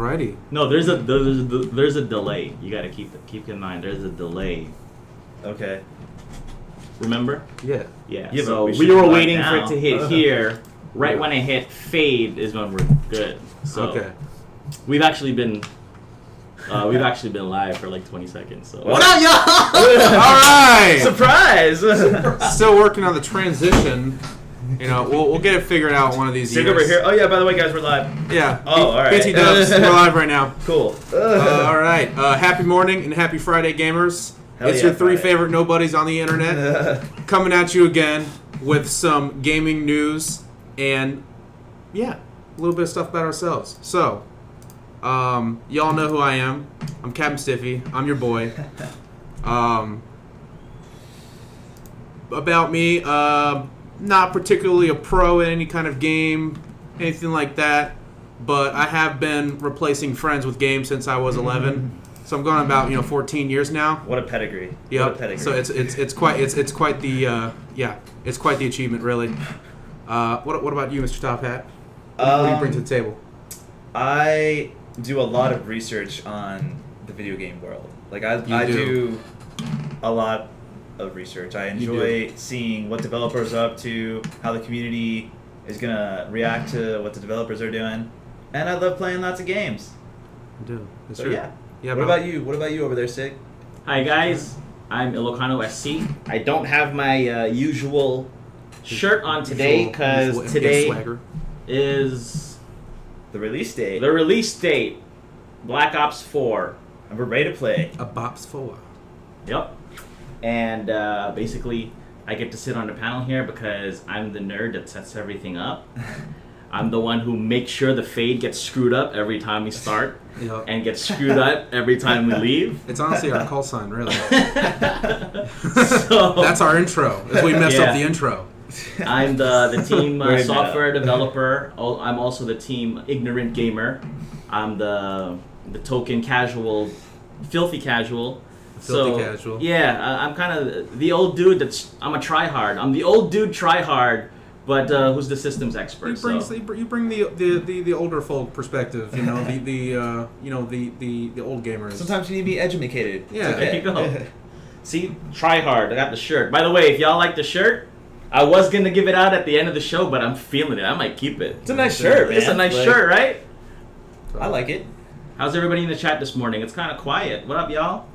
Alrighty. No, there's a delay. You gotta keep in mind. There's a delay. Okay. Remember? Yeah. Yeah. Yeah, So but we should were be waiting live for it now. to hit here. Right when I hit fade is when we're good. So Okay. we've actually been live for like 20 seconds. So What up, y'all? Alright! Surprise! Still working on the transition. You know, we'll get it figured out one of these Sit years. over here. Oh yeah, by the way, guys, we're live. Yeah. Oh, all right. BT Dubs, we're live right now. Cool. Alright. Happy morning and happy Friday, gamers. Hell It's yeah, your three Friday. favorite nobodies on the internet. Coming at you again with some gaming news and, yeah, a little bit of stuff about ourselves. So, y'all know who I am. I'm Captain Stiffy. I'm your boy. About me, not particularly a pro in any kind of game, anything like that, but I have been replacing friends with games since I was 11. So I'm going about 14 years now. What a pedigree. Yep. What a pedigree. So it's quite the achievement really. What about you, Mr. Top Hat? What do you bring to the table? I do a lot of research on the video game world. Like I do a lot of research. I enjoy seeing what developers are up to, how the community is gonna react to what the developers are doing, and I love playing lots of games. I do. That's So true. yeah. Yeah. What about you? What about you over there, Sig? Hi guys, I'm Ilocano SC. I don't have my usual shirt on today because Usual today swagger. is The release date. the release date. Black Ops 4. And we're ready to play. A bops for. Yep. And basically, I get to sit on the panel here because I'm the nerd that sets everything up. I'm the one who makes sure the fade gets screwed up every time we start Yep. and gets screwed up every time we leave. It's honestly our call sign, really. So That's our intro. If we mess up Yeah. the intro. I'm the team Very meta. software developer. I'm also the team ignorant gamer. I'm the token casual, filthy casual. Filthy casual. Yeah, I'm kind of the old dude I'm a try-hard. I'm the old dude try-hard, but who's the systems expert. You bring the older folk perspective. The old gamers. Sometimes you need to be educated. Yeah. It's There you okay. go. See, try-hard. I got the shirt. By the way, if y'all like the shirt, I was going to give it out at the end of the show, but I'm feeling it. I might keep it. It's a nice shirt, man. It's a nice Like, shirt, right? I like it. How's everybody in the chat this morning? It's kind of quiet. What up, y'all?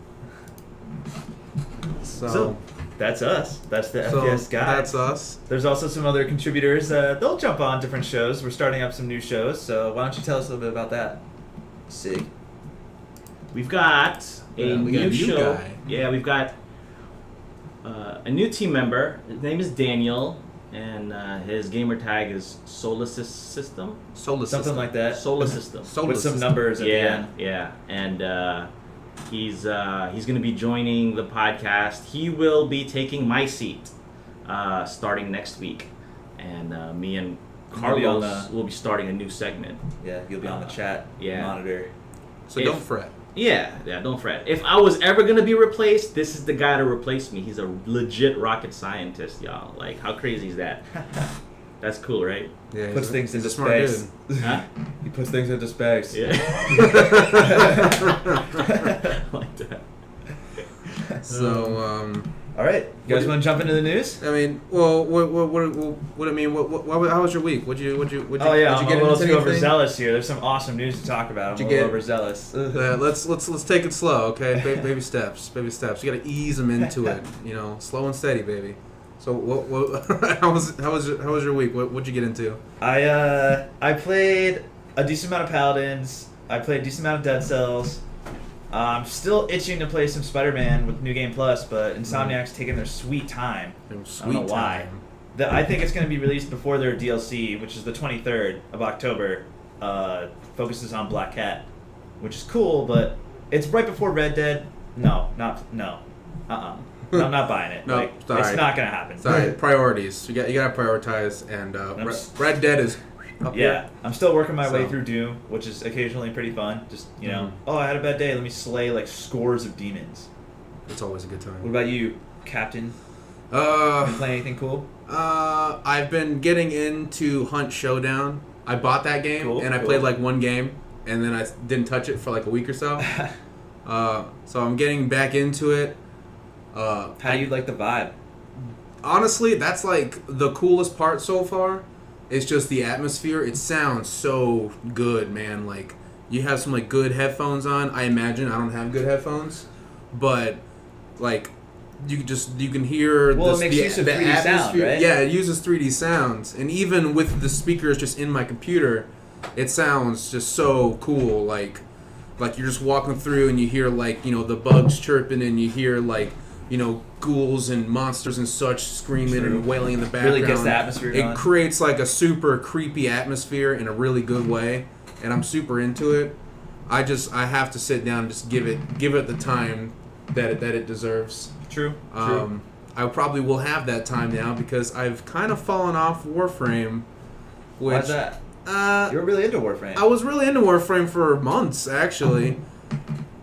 So that's us. That's the FPS guy. That's us. There's also some other contributors. They'll jump on different shows. We're starting up some new shows. So why don't you tell us a little bit about that, Sig? We've got a We got new a new show. guy. Yeah, we've got a new team member. His name is Daniel, and his gamer tag is Solar System. Solar Something system. like that. Solar System. Solar With some system. numbers at the Yeah, end. yeah, and he's going to be joining the podcast. He will be taking my seat starting next week, and me and He'll be on Carlos will be starting a new segment. Yeah, you'll be on the chat yeah. monitor. So If- don't fret. Yeah, don't fret. If I was ever gonna be replaced, this is the guy to replace me. He's a legit rocket scientist, y'all. Like, how crazy is that? That's cool, right? Yeah, Puts things he's into a smart space. dude. Huh? He puts things into space. Yeah. Like that. So, All right, you guys want to jump into the news? I mean, well, what I mean, how was your week? Would you Oh yeah, what'd you I'm get a little into too anything? overzealous here. There's some awesome news to talk about. I'm What'd a you little get? overzealous. Let's take it slow, okay? Baby steps, baby steps. You gotta ease them into it, slow and steady, baby. So, how was your week? What'd you get into? I played a decent amount of Paladins. I played a decent amount of Dead Cells. I'm still itching to play some Spider-Man with New Game Plus, but Insomniac's taking their sweet time. Sweet I don't know why. time. I think it's going to be released before their DLC, which is the 23rd of October. Focuses on Black Cat, which is cool, but it's right before Red Dead. No. I'm not buying it. No, sorry. It's not going to happen. Sorry, priorities. You gotta prioritize, and Red Dead is up Yeah, here. I'm still working my way So. through Doom, which is occasionally pretty fun. Just, Mhm. oh, I had a bad day. Let me slay like scores of demons. It's always a good time. What about you, Captain? Been playing anything cool? I've been getting into Hunt Showdown. I bought that game Cool, and I cool. played like one game, and then I didn't touch it for like a week or so. So I'm getting back into it. How do you like the vibe? Honestly, that's like the coolest part so far. It's just the atmosphere. It sounds so good, man. Like you have some like good headphones on. I imagine I don't have good headphones, but like you can hear Well, it makes use of 3D sound, right? Yeah, it uses 3D sounds, and even with the speakers just in my computer, it sounds just so cool. Like you're just walking through and you hear like the bugs chirping, and you hear like ghouls and monsters and such screaming and wailing in the background. Really gets the atmosphere going. It creates like a super creepy atmosphere in a really good way, and I'm super into it. I have to sit down and just give it the time that it deserves. True. I probably will have that time now because I've kind of fallen off Warframe. Which, Why's that? You were really into Warframe. I was really into Warframe for months actually,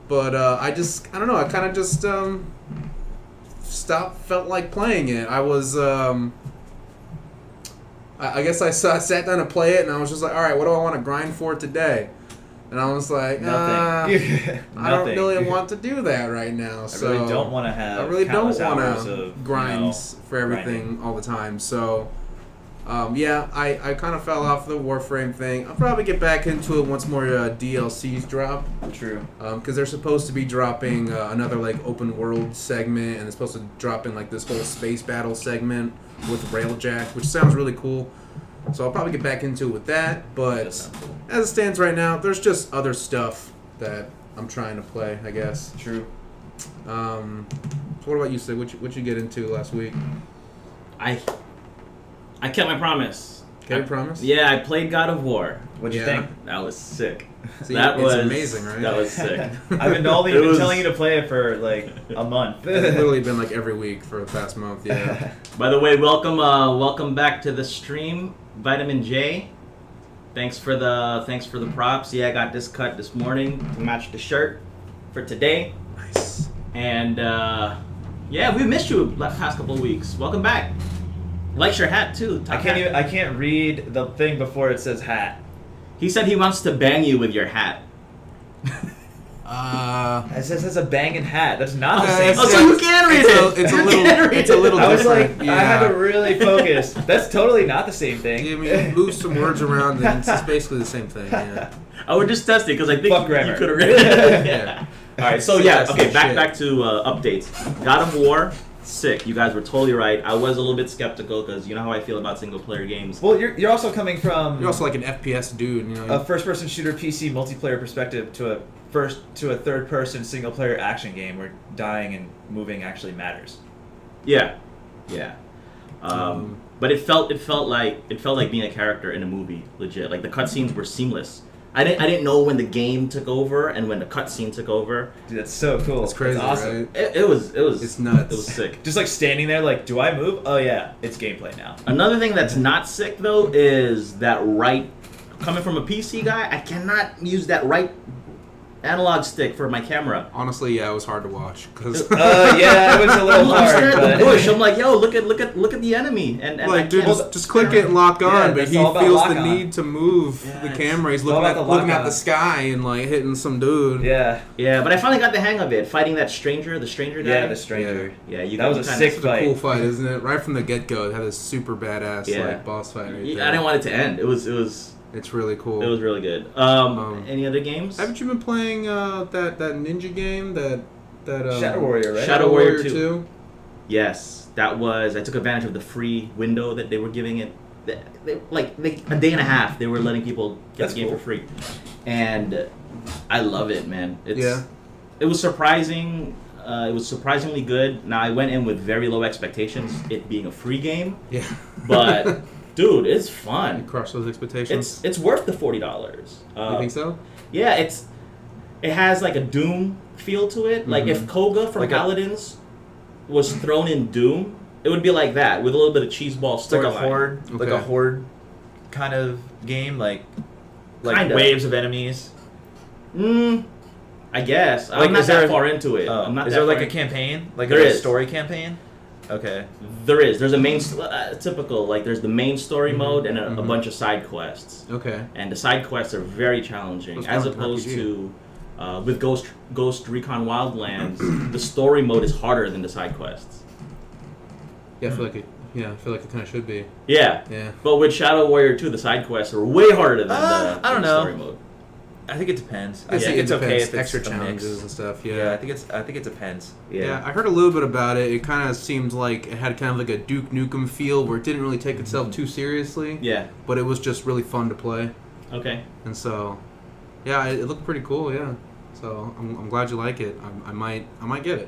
but I don't know. I kind of just felt like playing it. I was I guess I sat down to play it, and I was just like, all right, what do I want to grind for today? And I was like, nothing. I don't really want to do that right now. So I really don't want to have. I really don't want to grind for everything all the time. So, yeah, I kind of fell off the Warframe thing. I'll probably get back into it once more DLCs drop. True. Because they're supposed to be dropping another like open world segment, and they're supposed to drop in like this whole space battle segment with Railjack, which sounds really cool. So I'll probably get back into it with that. But Cool. as it stands right now, there's just other stuff that I'm trying to play, I guess. True. So what about you, Sid? What you get into last week? I kept my promise. Kept your promise? Yeah, I played God of War. What'd you Yeah. think? That was sick. See, That it's was amazing, right? That was sick. I've been only It been was- telling you to play it for like a month. It's literally been like every week for the past month, yeah. By the way, welcome back to the stream, Vitamin J. Thanks for the props. Yeah, I got this cut this morning to match the shirt for today. Nice. And yeah, we missed you the past couple of weeks. Welcome back. Likes your hat too. I Top hat. I can't read the thing before it says hat. He said he wants to bang you with your hat. It says a banging hat. That's not the Yeah, same. it's- Oh, so you can read it. It's a You little. can read It's a little I was like, different. I had to really focus. That's totally not the same thing. Yeah, I mean, you move some words around, and it's just basically the same thing. Yeah. I would just test it because I think Fuck you grammar. could have read it. Yeah. All right, so Yeah, yeah, okay, shit. back to updates. God of War, sick. You guys were totally right. I was a little bit skeptical because you know how I feel about single player games. Well, you're also coming from You're also like an FPS dude, you know. a first-person shooter PC multiplayer perspective to a third-person single-player action game where dying and moving actually matters. Yeah, yeah. But it felt like being a character in a movie, legit. Like the cutscenes were seamless. I didn't know when the game took over and when the cutscene took over. Dude, that's so cool. It's crazy, That's awesome. right? It was It's nuts. It was sick. Just like standing there, like, do I move? Oh yeah, it's gameplay now. Another thing that's not sick though is that right. Coming from a PC guy, I cannot use that right analog stick for my camera. Honestly, yeah, it was hard to watch because Yeah, it was a little I'm staring hard. at the But bush. I'm like, yo, look at the enemy, and I like, dude, can't- just click it and lock on. Yeah, but that's he all about feels lock the on. need to move Yeah, the it's- camera. He's it's all looking about at the lock looking at on. the sky and like hitting some dude. yeah, Yeah, but I finally got the hang of it. Fighting that stranger, the stranger guy. yeah, the stranger. Yeah, you That was a kinda- sick It's a cool fight, isn't it? Right from the get go, it had this super badass Yeah. like boss fight. Right Yeah, there. I didn't want it to end. It was It's really cool. really good. Any other games? Haven't you been playing that ninja game that Shadow Warrior, right? Shadow Warrior 2. 2? Yes, that was. I took advantage of the free window that they were giving it. A day and a half, they were letting people get That's the game cool. for free, and I love it, man. Yeah. It was surprising. It was surprisingly good. Now I went in with very low expectations, it being a free game, Yeah. but dude, it's You fun. crushed those expectations. It's worth the $40. You think so? Yeah, it has like a Doom feel to it. Like if Koga from Like a- Paladins was thrown in Doom, it would be like that with a little bit of cheeseball It's like a storyline. horde, like a Okay. horde kind of game, like Kinda. waves of enemies. I guess Like, I'm not is there that a- far into it. I'm not is that there like far a campaign, like There a is. story campaign? Okay. There's a main typical like there's the main story Mhm, mode and a mhm. bunch of side quests. Okay. And the side quests are very challenging, Those as count as opposed RPG. to with Ghost Recon Wildlands. The story mode is harder than the side quests. Yeah, I feel like it. Yeah, I feel like it kind of should be. Yeah, Yeah. but with Shadow Warrior 2, the side quests are way harder than I the don't know. story mode. I think it depends. I I think think it it's okay depends. if it's Extra a mix. challenges and stuff. Yeah, I think it depends. Yeah, I heard a little bit about it. It kind of seemed like it had kind of like a Duke Nukem feel, where it didn't really take itself too seriously. Yeah. But it was just really fun to play, Okay. and so, yeah, it looked pretty cool. Yeah, so I'm glad you like it. I might get it.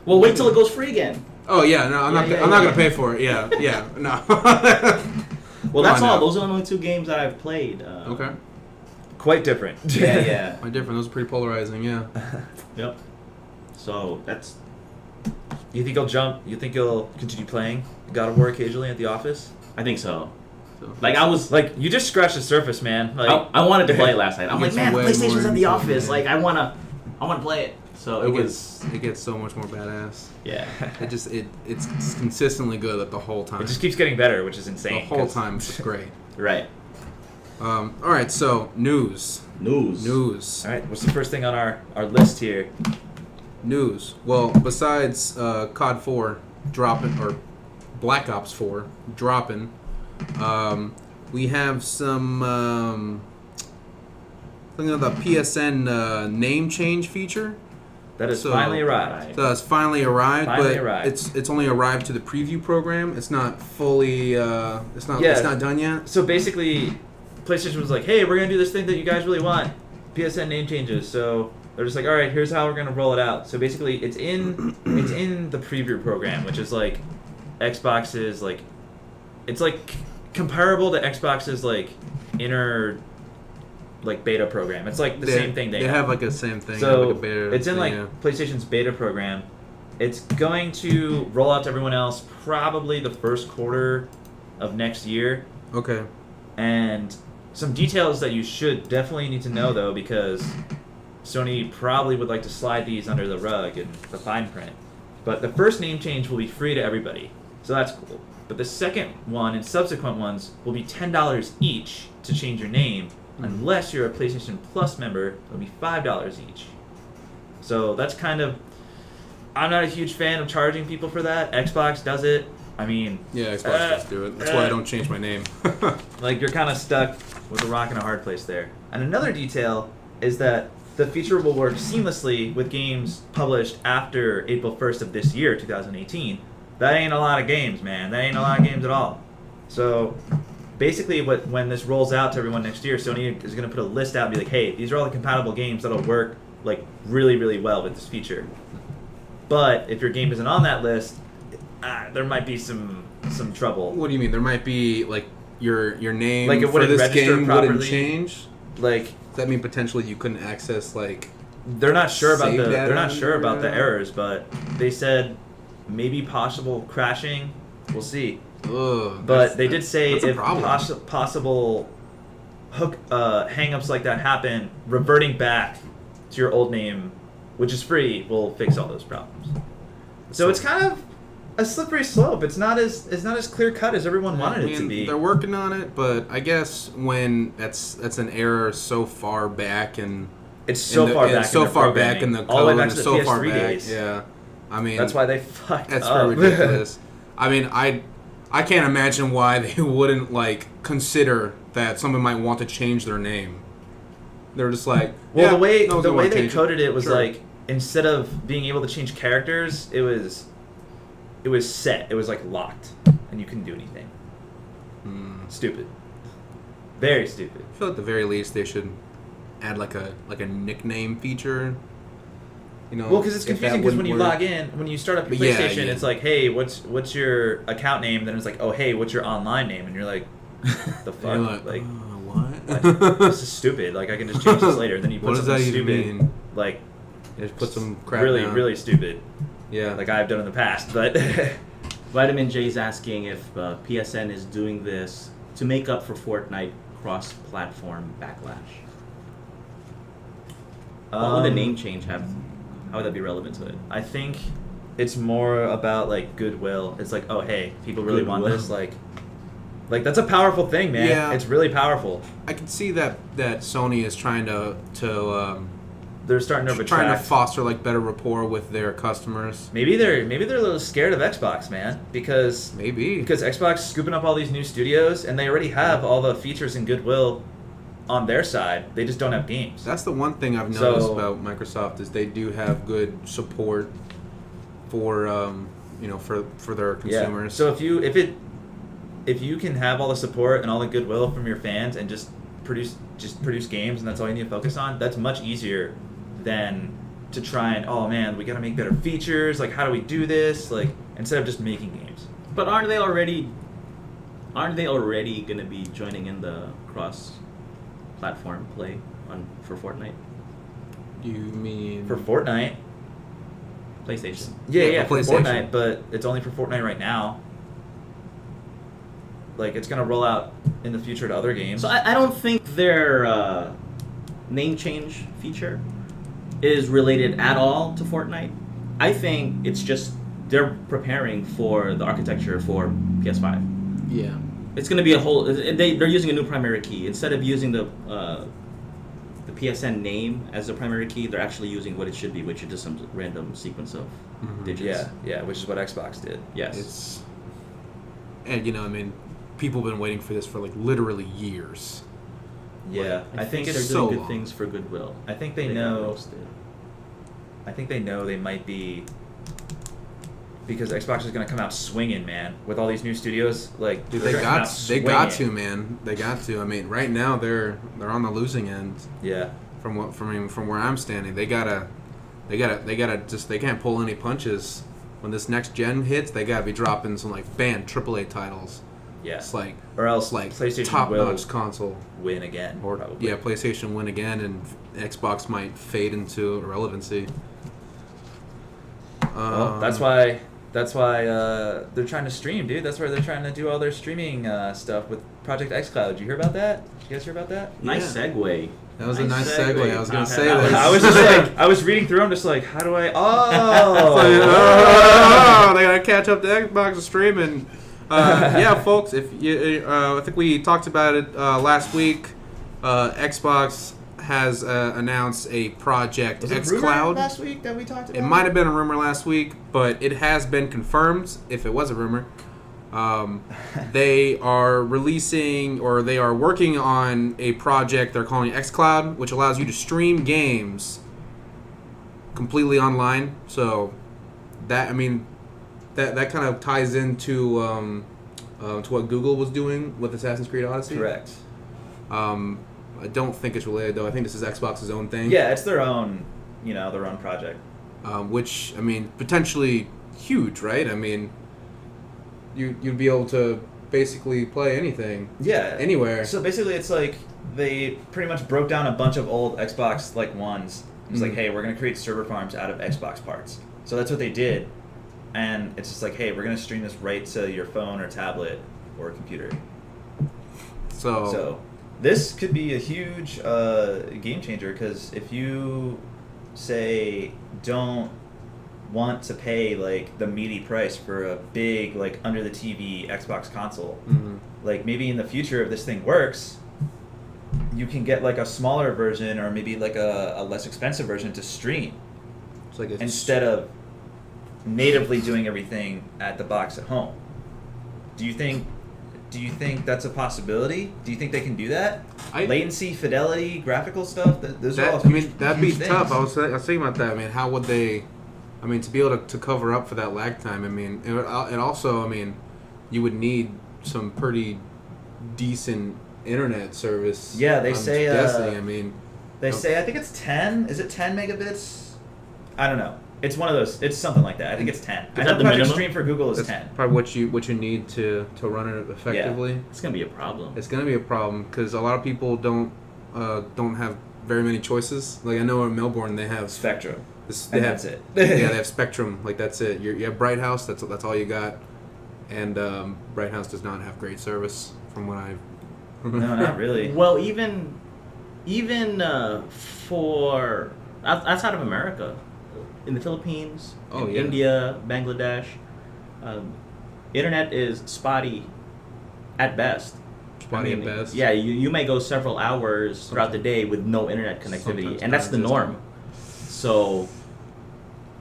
Well, wait till it goes free again. Oh yeah, no, I'm not Yeah, I'm not yeah. gonna pay for it. Yeah, yeah, no. Well, that's Come on all. now. Those are the only 2 games that I've played. Okay, Quite different. Yeah, yeah. quite different. Those are pretty polarizing. Yeah. Yep. So that's You think you'll jump? You think you'll continue playing God of War occasionally at the office? I think so. So, Like I was Like you just scratched the surface, man. Like I wanted to play it last night. I'm You like, get man, way PlayStation's more at the into it, office. yeah. Like I wanna play it. So it was it gets so much more badass. yeah. It's consistently good the whole time. it just keeps getting better, which is the insane. whole 'cause- time. It's great. Right. All right, so news. News. All right, what's the first thing on our list here? News. Well, besides COD 4 dropping, or Black Ops 4 dropping, we have some something of the PSN name change feature. That has So- finally arrived. So it's finally arrived, Finally but arrived. it's only arrived to the preview program. It's not fully. It's not. Yeah. It's not done yet. So basically, PlayStation was like, "Hey, we're gonna do this thing that you guys really want, PSN name changes." So they're just like, "All right, here's how we're gonna roll it out." So basically, it's in the preview program, which is like Xbox's like, it's like comparable to Xbox's like inner like beta program. It's like the same thing They have like a same thing. So like a beta it's in thing, like yeah. PlayStation's beta program. It's going to roll out to everyone else probably the first quarter of next year. Okay. And some details that you should definitely need to know though, because Sony probably would like to slide these under the rug in the fine print. But the first name change will be free to everybody, so that's cool. But the second one and subsequent ones will be $10 each to change your name. Unless you're a PlayStation Plus member, it'll be $5 each. So that's kind of... I'm not a huge fan of charging people for that. Xbox does it. I mean... Yeah, Xbox does do it. That's why I don't change my name. Like, you're kind of stuck with a rock and a hard place there. And another detail is that the feature will work seamlessly with games published after April 1st of this year, 2018. That ain't a lot of games, man. That ain't a lot of games at all. So... basically, when this rolls out to everyone next year, Sony is going to put a list out and be like, hey, these are all the compatible games that'll work like really, really well with this feature. But if your game isn't on that list, there might be some trouble. What do you mean? There might be like your name Like, it for wouldn't this register game wouldn't properly. change. Like, Does that mean potentially you couldn't access like? they're not sure about Save the data they're not sure about the or- errors, but they said maybe possible crashing. We'll see. Ugh, But they did say that's a if problem. possible hook hang-ups like that happen, reverting back to your old name, which is free, will fix all those problems. So it's kind of a slippery slope. It's not as clear cut as everyone wanted I it to mean, be. They're working on it, but I guess when that's an error so far back and It's so far back. so in their far back in programming. the code, all the way back and to the so PS3 far back. days. Yeah, I mean That's why they fucked that's up. pretty ridiculous. I mean, I can't imagine why they wouldn't like consider that someone might want to change their name. They're just like, Well, yeah, the way no one's gonna wanna they change coded it was Sure. like, instead of being able to change characters, it was set. It was like locked, and you couldn't do anything. Stupid. Very stupid. I feel at the very least they should add like a nickname feature. You know, Well, because it's if that confusing. Because when wouldn't you work. log in, when you start up your But yeah, PlayStation, yeah. it's like, hey, what's your account name? Then it's like, oh, hey, what's your online name? And you're like, the fuck, You're like, like, what? this is stupid. Like, I can just change this later. Then you put What does something that even stupid, mean? like, Just put some crap really, down. really stupid, Yeah. like I've done in the past. But Vitamin J's asking if PSN is doing this to make up for Fortnite cross-platform backlash. What would the name change have? How would that be relevant to it? I think it's more about like goodwill. It's like, oh hey, people really want this. Like that's a powerful thing, man. Yeah. It's really powerful. I can see that Sony is trying to They're starting to retract. trying to foster like better rapport with their customers. Maybe they're a little scared of Xbox, man, because Xbox is scooping up all these new studios and they already have all the features and goodwill on their side. They just don't have games. That's the one thing I've noticed about Microsoft is they do have good support for for their consumers. So if you can have all the support and all the goodwill from your fans and just produce games and that's all you need to focus on, that's much easier than to try and, oh man, we gotta make better features, like how do we do this, like instead of just making games. But aren't they already gonna be joining in the cross-platform play for Fortnite? You mean For Fortnite? PlayStation. Yeah, for for PlayStation. Fortnite, but it's only for Fortnite right now. Like it's gonna roll out in the future to other games. So I don't think their name change feature is related at all to Fortnite. I think it's just they're preparing for the architecture for PS5. Yeah. It's going to be a whole. They're using a new primary key instead of using the PSN name as the primary key. They're actually using what it should be, which is just some random sequence of digits. Yeah, which is what Xbox did. Yes. And people have been waiting for this for like literally years. Yeah, I think they're it's doing so good long. things for goodwill. I think they got know. roasted. I think they know they might be, because Xbox is gonna come out swinging, man, with all these new studios. Like, Dude, they're they gonna come got out they got to, swinging. man. They got to. I mean, right now they're on the losing end. Yeah, From where I'm standing, they gotta just they can't pull any punches. When this next gen hits, they gotta be dropping some like AAA titles. yeah. It's like Or else like PlayStation top will notch console. win again. Or probably. yeah, PlayStation win again, and Xbox might fade into irrelevancy. Well, that's why they're trying to stream, dude. That's why they're trying to do all their streaming stuff with Project xCloud. Did you hear about that? Did you guys hear about that? Nice Yeah. segue. That was a nice segue. I was gonna say that this. I was just like, I was reading through. I'm just like, how do I? It's like, Oh, they gotta catch up to Xbox streaming. Yeah, folks. If you, I think we talked about it last week. Xbox has announced a project was it rumor xCloud. last week that we talked about? It might have been a rumor last week, but it has been confirmed. If it was a rumor, they are releasing or they are working on a project they're calling xCloud, which allows you to stream games completely online. So that that kind of ties into to what Google was doing with Assassin's Creed Odyssey. Correct. I don't think it's related though. I think this is Xbox's own thing. Yeah, it's their own, their own project. Which potentially huge, right? I mean, you'd be able to basically play anything, Yeah. anywhere. So basically, it's like they pretty much broke down a bunch of old Xbox ones. It's like, hey, we're gonna create server farms out of Xbox parts. So that's what they did, and it's just like, hey, we're gonna stream this right to your phone or tablet or computer. So this could be a huge game changer, because if you say don't want to pay like the meaty price for a big like under the TV Xbox console, like maybe in the future if this thing works, you can get like a smaller version or maybe like a less expensive version to stream It's like instead of natively doing everything at the box at home. Do you think that's a possibility? Do you think they can do that? Latency, fidelity, graphical stuff. Those are all huge, that'd be huge tough. things. I was thinking about that. I mean, how would they? I mean, to be able to cover up for that lag time. I mean, it also. I mean, you would need some pretty decent internet service. Yeah, they I'm say, guessing. I mean, They say, I think it's 10. Is it 10 megabits? I don't know. It's one of those. It's something like that. I think it's 10. I that know the Project minimum? Stream for Google is that's 10. probably what you need to run it effectively. It's gonna be a problem. It's gonna be a problem because a lot of people don't have very many choices. Like I know in Melbourne they have Spectrum. they And have that's it. yeah, they have Spectrum. Like that's it. You have Bright House. That's all you got. And Bright House does not have great service from what I've. No, not really. Well, even for outside of America, in the Philippines, Oh, in yeah. India, Bangladesh, internet is spotty at best. Spotty at best. Yeah, you may go several hours throughout the day with no internet connectivity, Sometimes and that's the non-existent. norm. So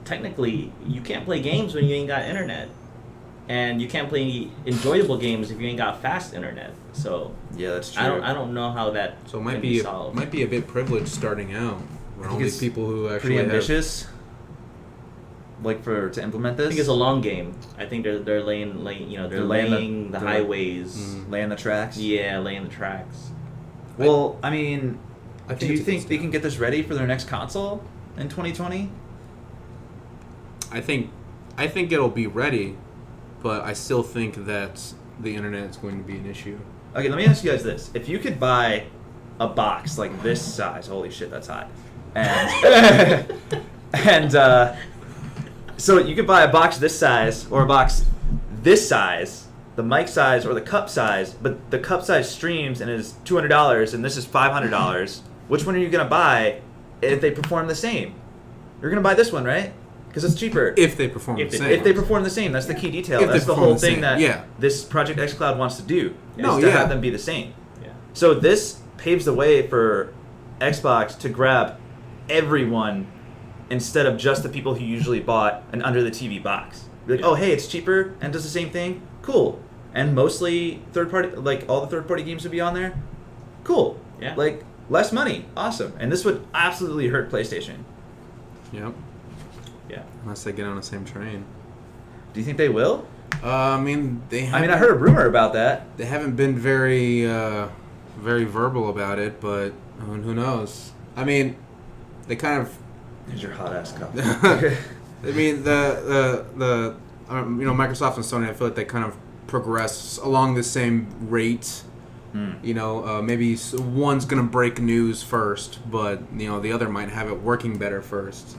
technically, you can't play games when you ain't got internet, and you can't play enjoyable games if you ain't got fast internet. So Yeah, that's true. I don't know how that So it might can be solved. might be a bit privileged starting out. I We're think only it's people who actually pretty have- ambitious. Like to implement this. I think it's a long game. I think they're laying They're laying the the- highways. laying the tracks. Yeah, laying the tracks. Well, I mean, I do you it's a think good they step. can get this ready for their next console in 2020? I think it'll be ready, but I still think that the internet is going to be an issue. Okay, let me ask you guys this: if you could buy a box like this size, holy shit, that's hot, and so you could buy a box this size or a box this size, the mic size or the cup size, but the cup size streams and is $200 and this is $500. Which one are you gonna buy if they perform the same? You're gonna buy this one, right? Because it's cheaper. If they perform If the they- same. If they perform the same, that's the key detail. If they That's the perform whole the thing same, that yeah. this Project xCloud wants to do. No, is to yeah. have them be the same. Yeah. So this paves the way for Xbox to grab everyone instead of just the people who usually bought an under the TV box. Be like, Yeah. oh hey, it's cheaper and does the same thing. Cool. And mostly third party, like all the third party games would be on there. Cool. Yeah. Like less money. Awesome. And this would absolutely hurt PlayStation. Yep. Yeah. Unless they get on the same train. Do you think they will? I mean, I heard a rumor about that. They haven't been very, very verbal about it, but who knows? I mean, they kind of. Here's your hot ass cup. I mean, Microsoft and Sony. I feel like they kind of progress along the same rate. You know, maybe one's gonna break news first, but the other might have it working better first.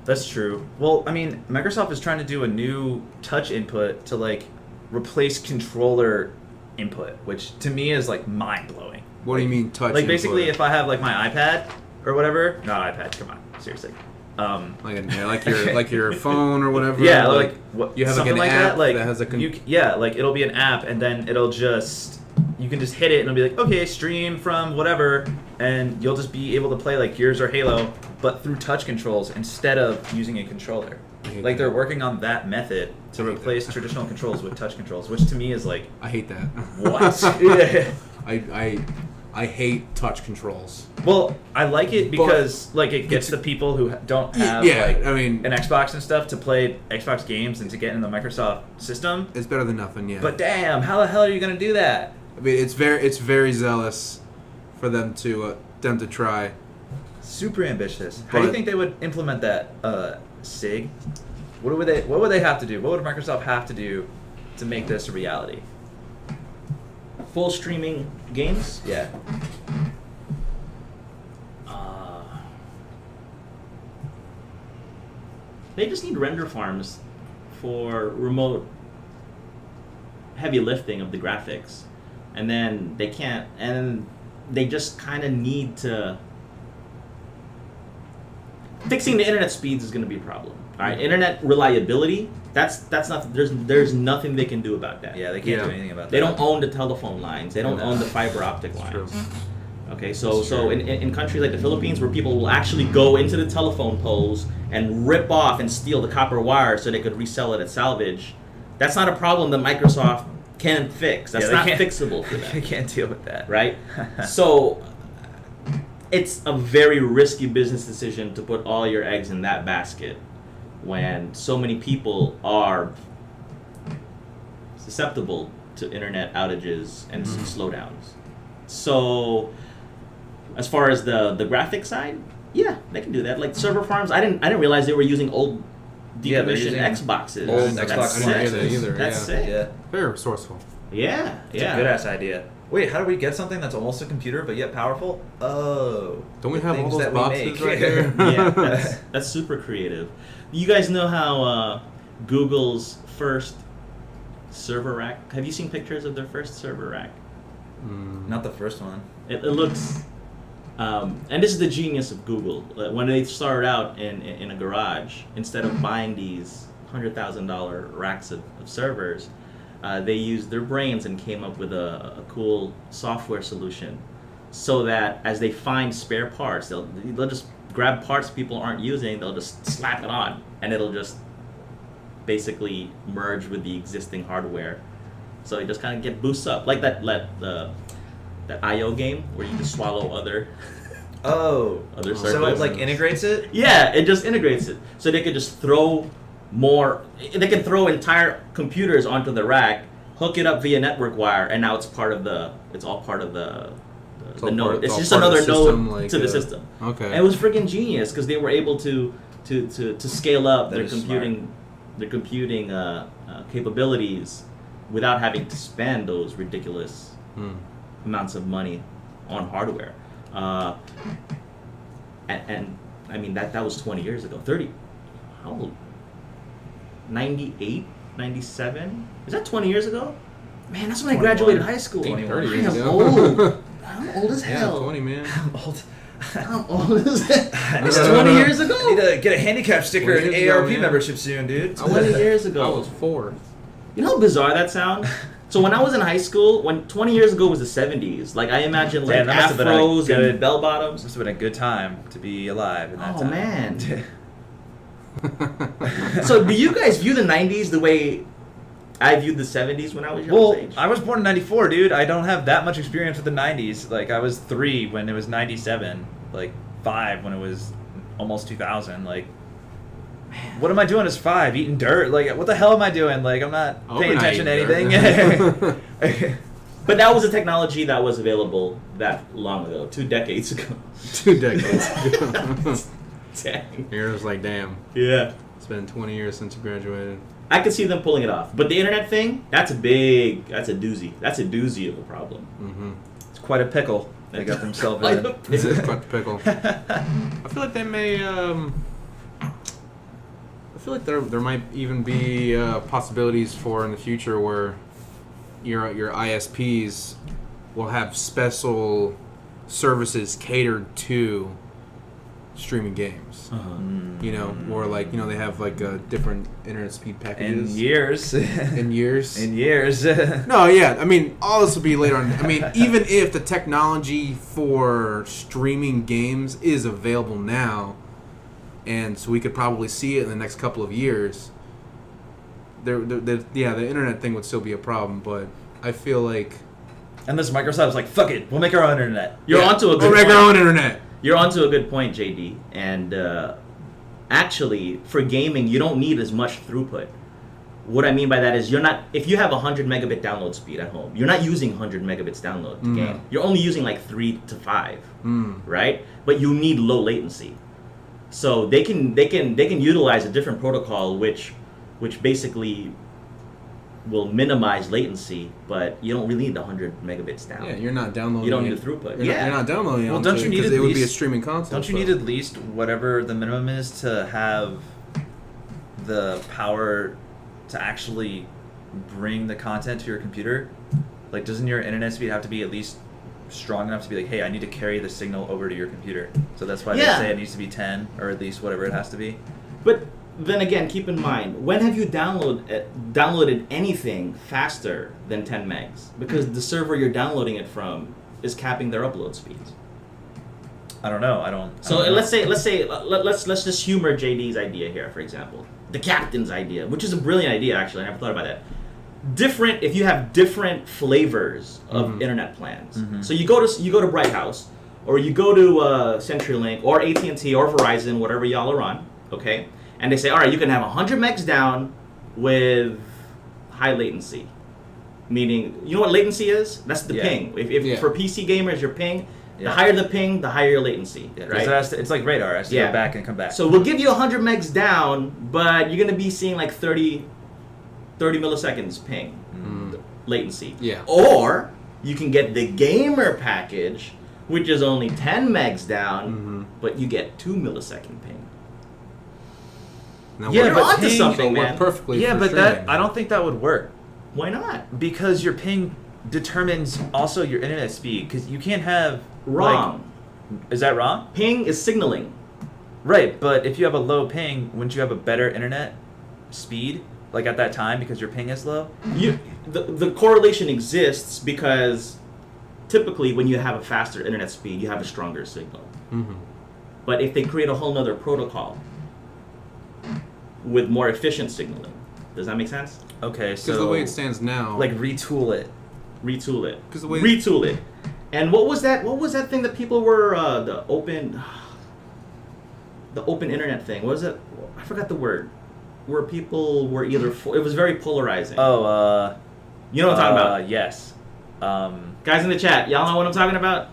That's true. Well, I mean, Microsoft is trying to do a new touch input to like replace controller input, which to me is like mind blowing. What do you mean touch? Like basically, input? if I have like my iPad or whatever, not iPad. Come on, seriously. like your phone or whatever. Yeah, like what you have something like an like app that. Like that has a like it'll be an app, and then it'll just you can just hit it, and it'll be like, okay, stream from whatever, and you'll just be able to play like Gears or Halo, but through touch controls instead of using a controller. Like they're working on that method to I hate replace that. traditional controls with touch controls, which to me is like I hate that. what? Yeah. I hate touch controls. Well, I like it because like it gets the people who don't have Yeah, like I mean, an Xbox and stuff to play Xbox games and to get in the Microsoft system. it's better than nothing. Yeah. But damn, how the hell are you gonna do that? I mean, it's very zealous for them to try. Super ambitious. How do you But- think they would implement that, Sig? What would they have to do? What would Microsoft have to do to make this a reality? Full streaming games. Yeah. They just need render farms for remote heavy lifting of the graphics, and then they can't, and they just kind of need to. Fixing the internet speeds is going to be a problem. All right, internet reliability. That's not. There's nothing they can do about that. Yeah, they can't Yeah. do anything about that. They don't own the telephone lines. They don't No. own the fiber optic It's true. lines. Okay, That's so true. in countries like the Philippines, where people will actually go into the telephone poles and rip off and steal the copper wire so they could resell it at salvage, that's not a problem that Microsoft can fix. That's Yeah, they not can't- fixable for They them, can't deal with that. right? So it's a very risky business decision to put all your eggs in that basket when so many people are susceptible to internet outages and slowdowns. So, as far as the graphic side, yeah, they can do that. Like server farms, I didn't realize they were using old Yeah, they're decommissioned using Xboxes. old That's Xbox sick. I didn't hear that either. That's Yeah. sick. Yeah. Very resourceful. Yeah, It's yeah. a good ass idea. Wait, how do we get something that's almost a computer but yet powerful? Oh. Don't we the have all things those that we boxes make. right there? Yeah, that's super creative. You guys know how Google's first server rack? Have you seen pictures of their first server rack? Mm. Not the first one. It looks And this is the genius of Google. When they started out in a garage, instead of buying these $100,000 racks of servers, they used their brains and came up with a cool software solution, so that as they find spare parts, they'll just grab parts people aren't using, they'll just slap it on, and it'll just basically merge with the existing hardware. So it just kind of get boosts up, like that IO game where you can swallow other So circuits. it like integrates it? Yeah, it just integrates it. So they could just throw more. They can throw entire computers onto the rack, hook it up via network wire, and now it's part of the. It's all part of the node. It's just another node to the system. Okay. And it was freaking genius because they were able to scale up That their is computing capabilities without having to spend those ridiculous amounts of money on hardware. And I mean that was 20 years ago. 30. How old? 98, 97? Is that 20 years ago? Man, that's when I graduated high school. 30 I years am ago. old. I'm old as Yeah, hell. 20, man. I'm old. I'm old as hell. It's I 20 years need ago. to get a handicap sticker 20 and years ago, ARP man. membership soon, dude. 20 years ago. I was 4. You know how bizarre that sounds? So when I was in high school, when 20 years ago was the 70s, like I imagine like Damn, that must have been a afros good- and bell bottoms. Must have been a good time to be alive in that Oh time. man. So do you guys view the 90s the way I viewed the 70s when I was your Well, age? I was born in 94, dude. I don't have that much experience with the 90s. Like, I was 3 when it was 97. Like, 5 when it was almost 2000. Like, what am I doing as 5? Eating dirt? Like, what the hell am I doing? Like, I'm not paying attention to anything. But that was a technology that was available that long ago, 2 decades ago. 2 decades ago. Dang. Here it was like, damn, Yeah. it's been 20 years since you graduated. I could see them pulling it off. But the internet thing, that's a doozy. That's a doozy of a problem. Mm-hmm. It's quite a pickle they got themselves Like in. a It's quite the pickle. I feel like they may. I feel like there might even be possibilities for in the future where your ISPs will have special services catered to streaming games. You know, or like they have like different internet speed In packages. years. In years. In years. No, yeah. I mean, all this will be later on. I mean, even if the technology for streaming games is available now, and so we could probably see it in the next couple of years, the internet thing would still be a problem. But I feel like And this Microsoft's like, fuck it, we'll make our own internet. You're onto a good we'll make point. our own internet. You're onto a good point, JD. And actually, for gaming, you don't need as much throughput. What I mean by that is if you have 100 megabit download speed at home, you're not using 100 megabits download to game. You're only using like 3 to 5, right? But you need low latency. So they can utilize a different protocol which basically will minimize latency, but you don't really need 100 megabits down. Yeah, you're not downloading. You don't need it. the throughput. You're not downloading. Well, it don't you need because at it would be a least- streaming console. Don't you need at least whatever the minimum is to have the power to actually bring the content to your computer? Like, doesn't your internet speed have to be at least strong enough to be like, hey, I need to carry the signal over to your computer? So that's why Yeah. they say it needs to be 10, or at least whatever it has to be. But then again, keep in mind, when have you downloaded anything faster than 10 megs? Because the server you're downloading it from is capping their upload speeds. I don't know. So let's just humor JD's idea here, for example, the captain's idea, which is a brilliant idea actually. I never thought about that. If you have different flavors of internet plans. So you go to Bright House, or you go to CenturyLink, or AT&T, or Verizon, whatever y'all are on, okay? And they say, all right, you can have 100 megs down with high latency. Meaning, you know what latency is? That's the Yeah. ping. If for PC gamers, your ping, the Yeah. higher the ping, the higher your latency, Yeah, 'cause right? it has to- it's like radar. It has to Yeah. go back and come back. So we'll give you 100 megs down, but you're going to be seeing like 30 milliseconds ping latency. Yeah. Or you can get the gamer package, which is only 10 megs down, but you get 2 millisecond ping. Now, Yeah, You're but onto ping something, will work man. perfectly. yeah, for but streaming. I don't think that would work. Why not? Because your ping determines also your internet speed. Because you can't have Wrong. Is that wrong? Ping is signaling. Right, but if you have a low ping, wouldn't you have a better internet speed, like at that time, because your ping is low? The correlation exists because typically when you have a faster internet speed, you have a stronger signal. Mm-hmm. But if they create a whole nother protocol with more efficient signaling, does that make sense? Okay, so Because the way it stands now, like retool it. Retool it. 'Cause the way- Retool it. And what was that thing that people were the open internet thing? What was it? I forgot the word. Where people were either it was very polarizing. Oh, you know what I'm talking about? Yes. Guys in the chat, y'all know what I'm talking about?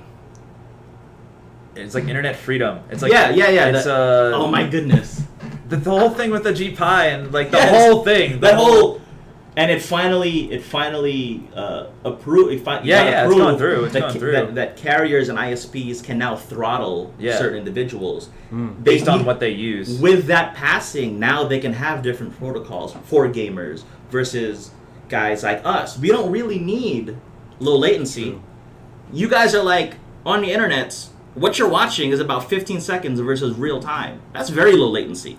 It's like internet freedom. It's like yeah. It's Oh my goodness. the whole thing with the GPI and like the Yes. whole thing. That whole. And it finally approved. Yeah, it's gone through. It's gone through. That carriers and ISPs can now throttle certain individuals based on what they use. With that passing, now they can have different protocols for gamers versus guys like us. We don't really need low latency. True. You guys are like on the internet. What you're watching is about 15 seconds versus real time. That's very low latency,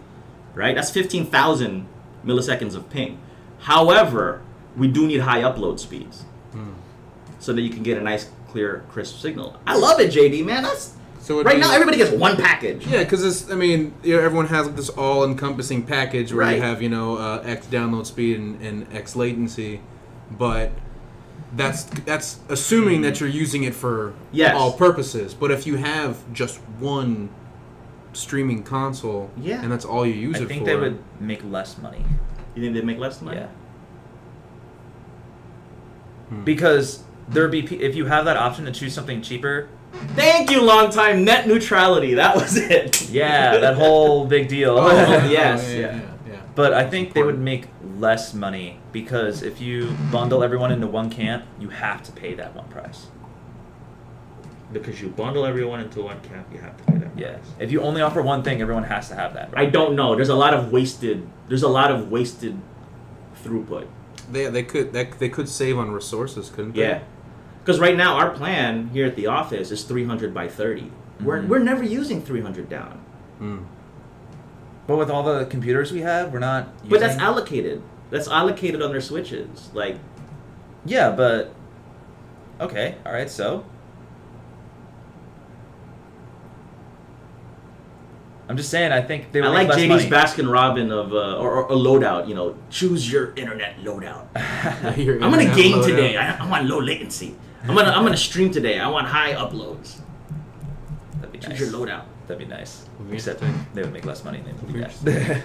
right? That's 15,000 milliseconds of ping. However, we do need high upload speeds so that you can get a nice, clear, crisp signal. I love it, JD, man. That's right now everybody gets one package. Yeah, because everyone has this all-encompassing package where Right. you have X download speed and X latency, but that's assuming that you're using it for Yes. all purposes. But if you have just one streaming console, Yeah. and that's all you use I it think for, they would make less money. You think they'd make less money? Yeah. Because there'd be if you have that option to choose something cheaper. Thank you, long time net neutrality. That was it. Yeah, that whole big deal. Oh, yes. yeah. But I think they would make less money because if you bundle everyone into one camp, you have to pay that one price. Because you bundle everyone into one camp, you have to pay that Yeah. price. If you only offer one thing, everyone has to have that. I don't know. There's a lot of wasted throughput. They could save on resources, couldn't they? Yeah. Because right now our plan here at the office is 300 by 30. Mhm. We're never using 300 down. But with all the computers we have, we're not using... But that's allocated. That's allocated on their switches. Like, Yeah, but... Okay, alright, so... I'm just saying, I think they would I make like less JD's money. Baskin Robin of or a loadout. Choose your internet loadout. Your I'm gonna internet game loadout. today. I want low latency. I'm gonna stream today. I want high uploads. That'd be Choose nice. your loadout. That'd be nice. Would be Except interesting. they would make less money than we Interesting.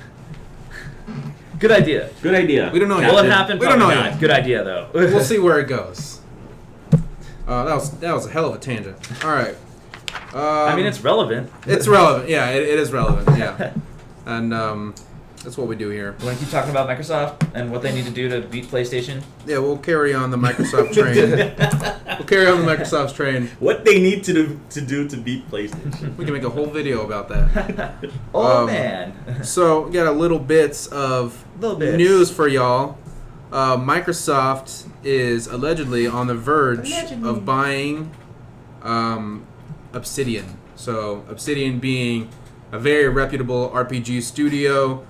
Good idea. Good idea. We don't know yet. Will it happen? We don't Probably know not. yet. Good idea, though. We'll see where it goes. That was a hell of a tangent. All right. I mean, it's relevant. It's relevant. Yeah, it is relevant. Yeah, and that's what we do here. You want to keep talking about Microsoft and what they need to do to beat PlayStation? Yeah, we'll carry on the Microsoft train. We'll carry on the Microsoft train. What they need to do to beat PlayStation. We can make a whole video about that. Oh, Um, man. So, we got a little bits of Little bits. news for y'all. Microsoft is allegedly on the verge Allegedly. of buying Obsidian. So, Obsidian being a very reputable RPG studio,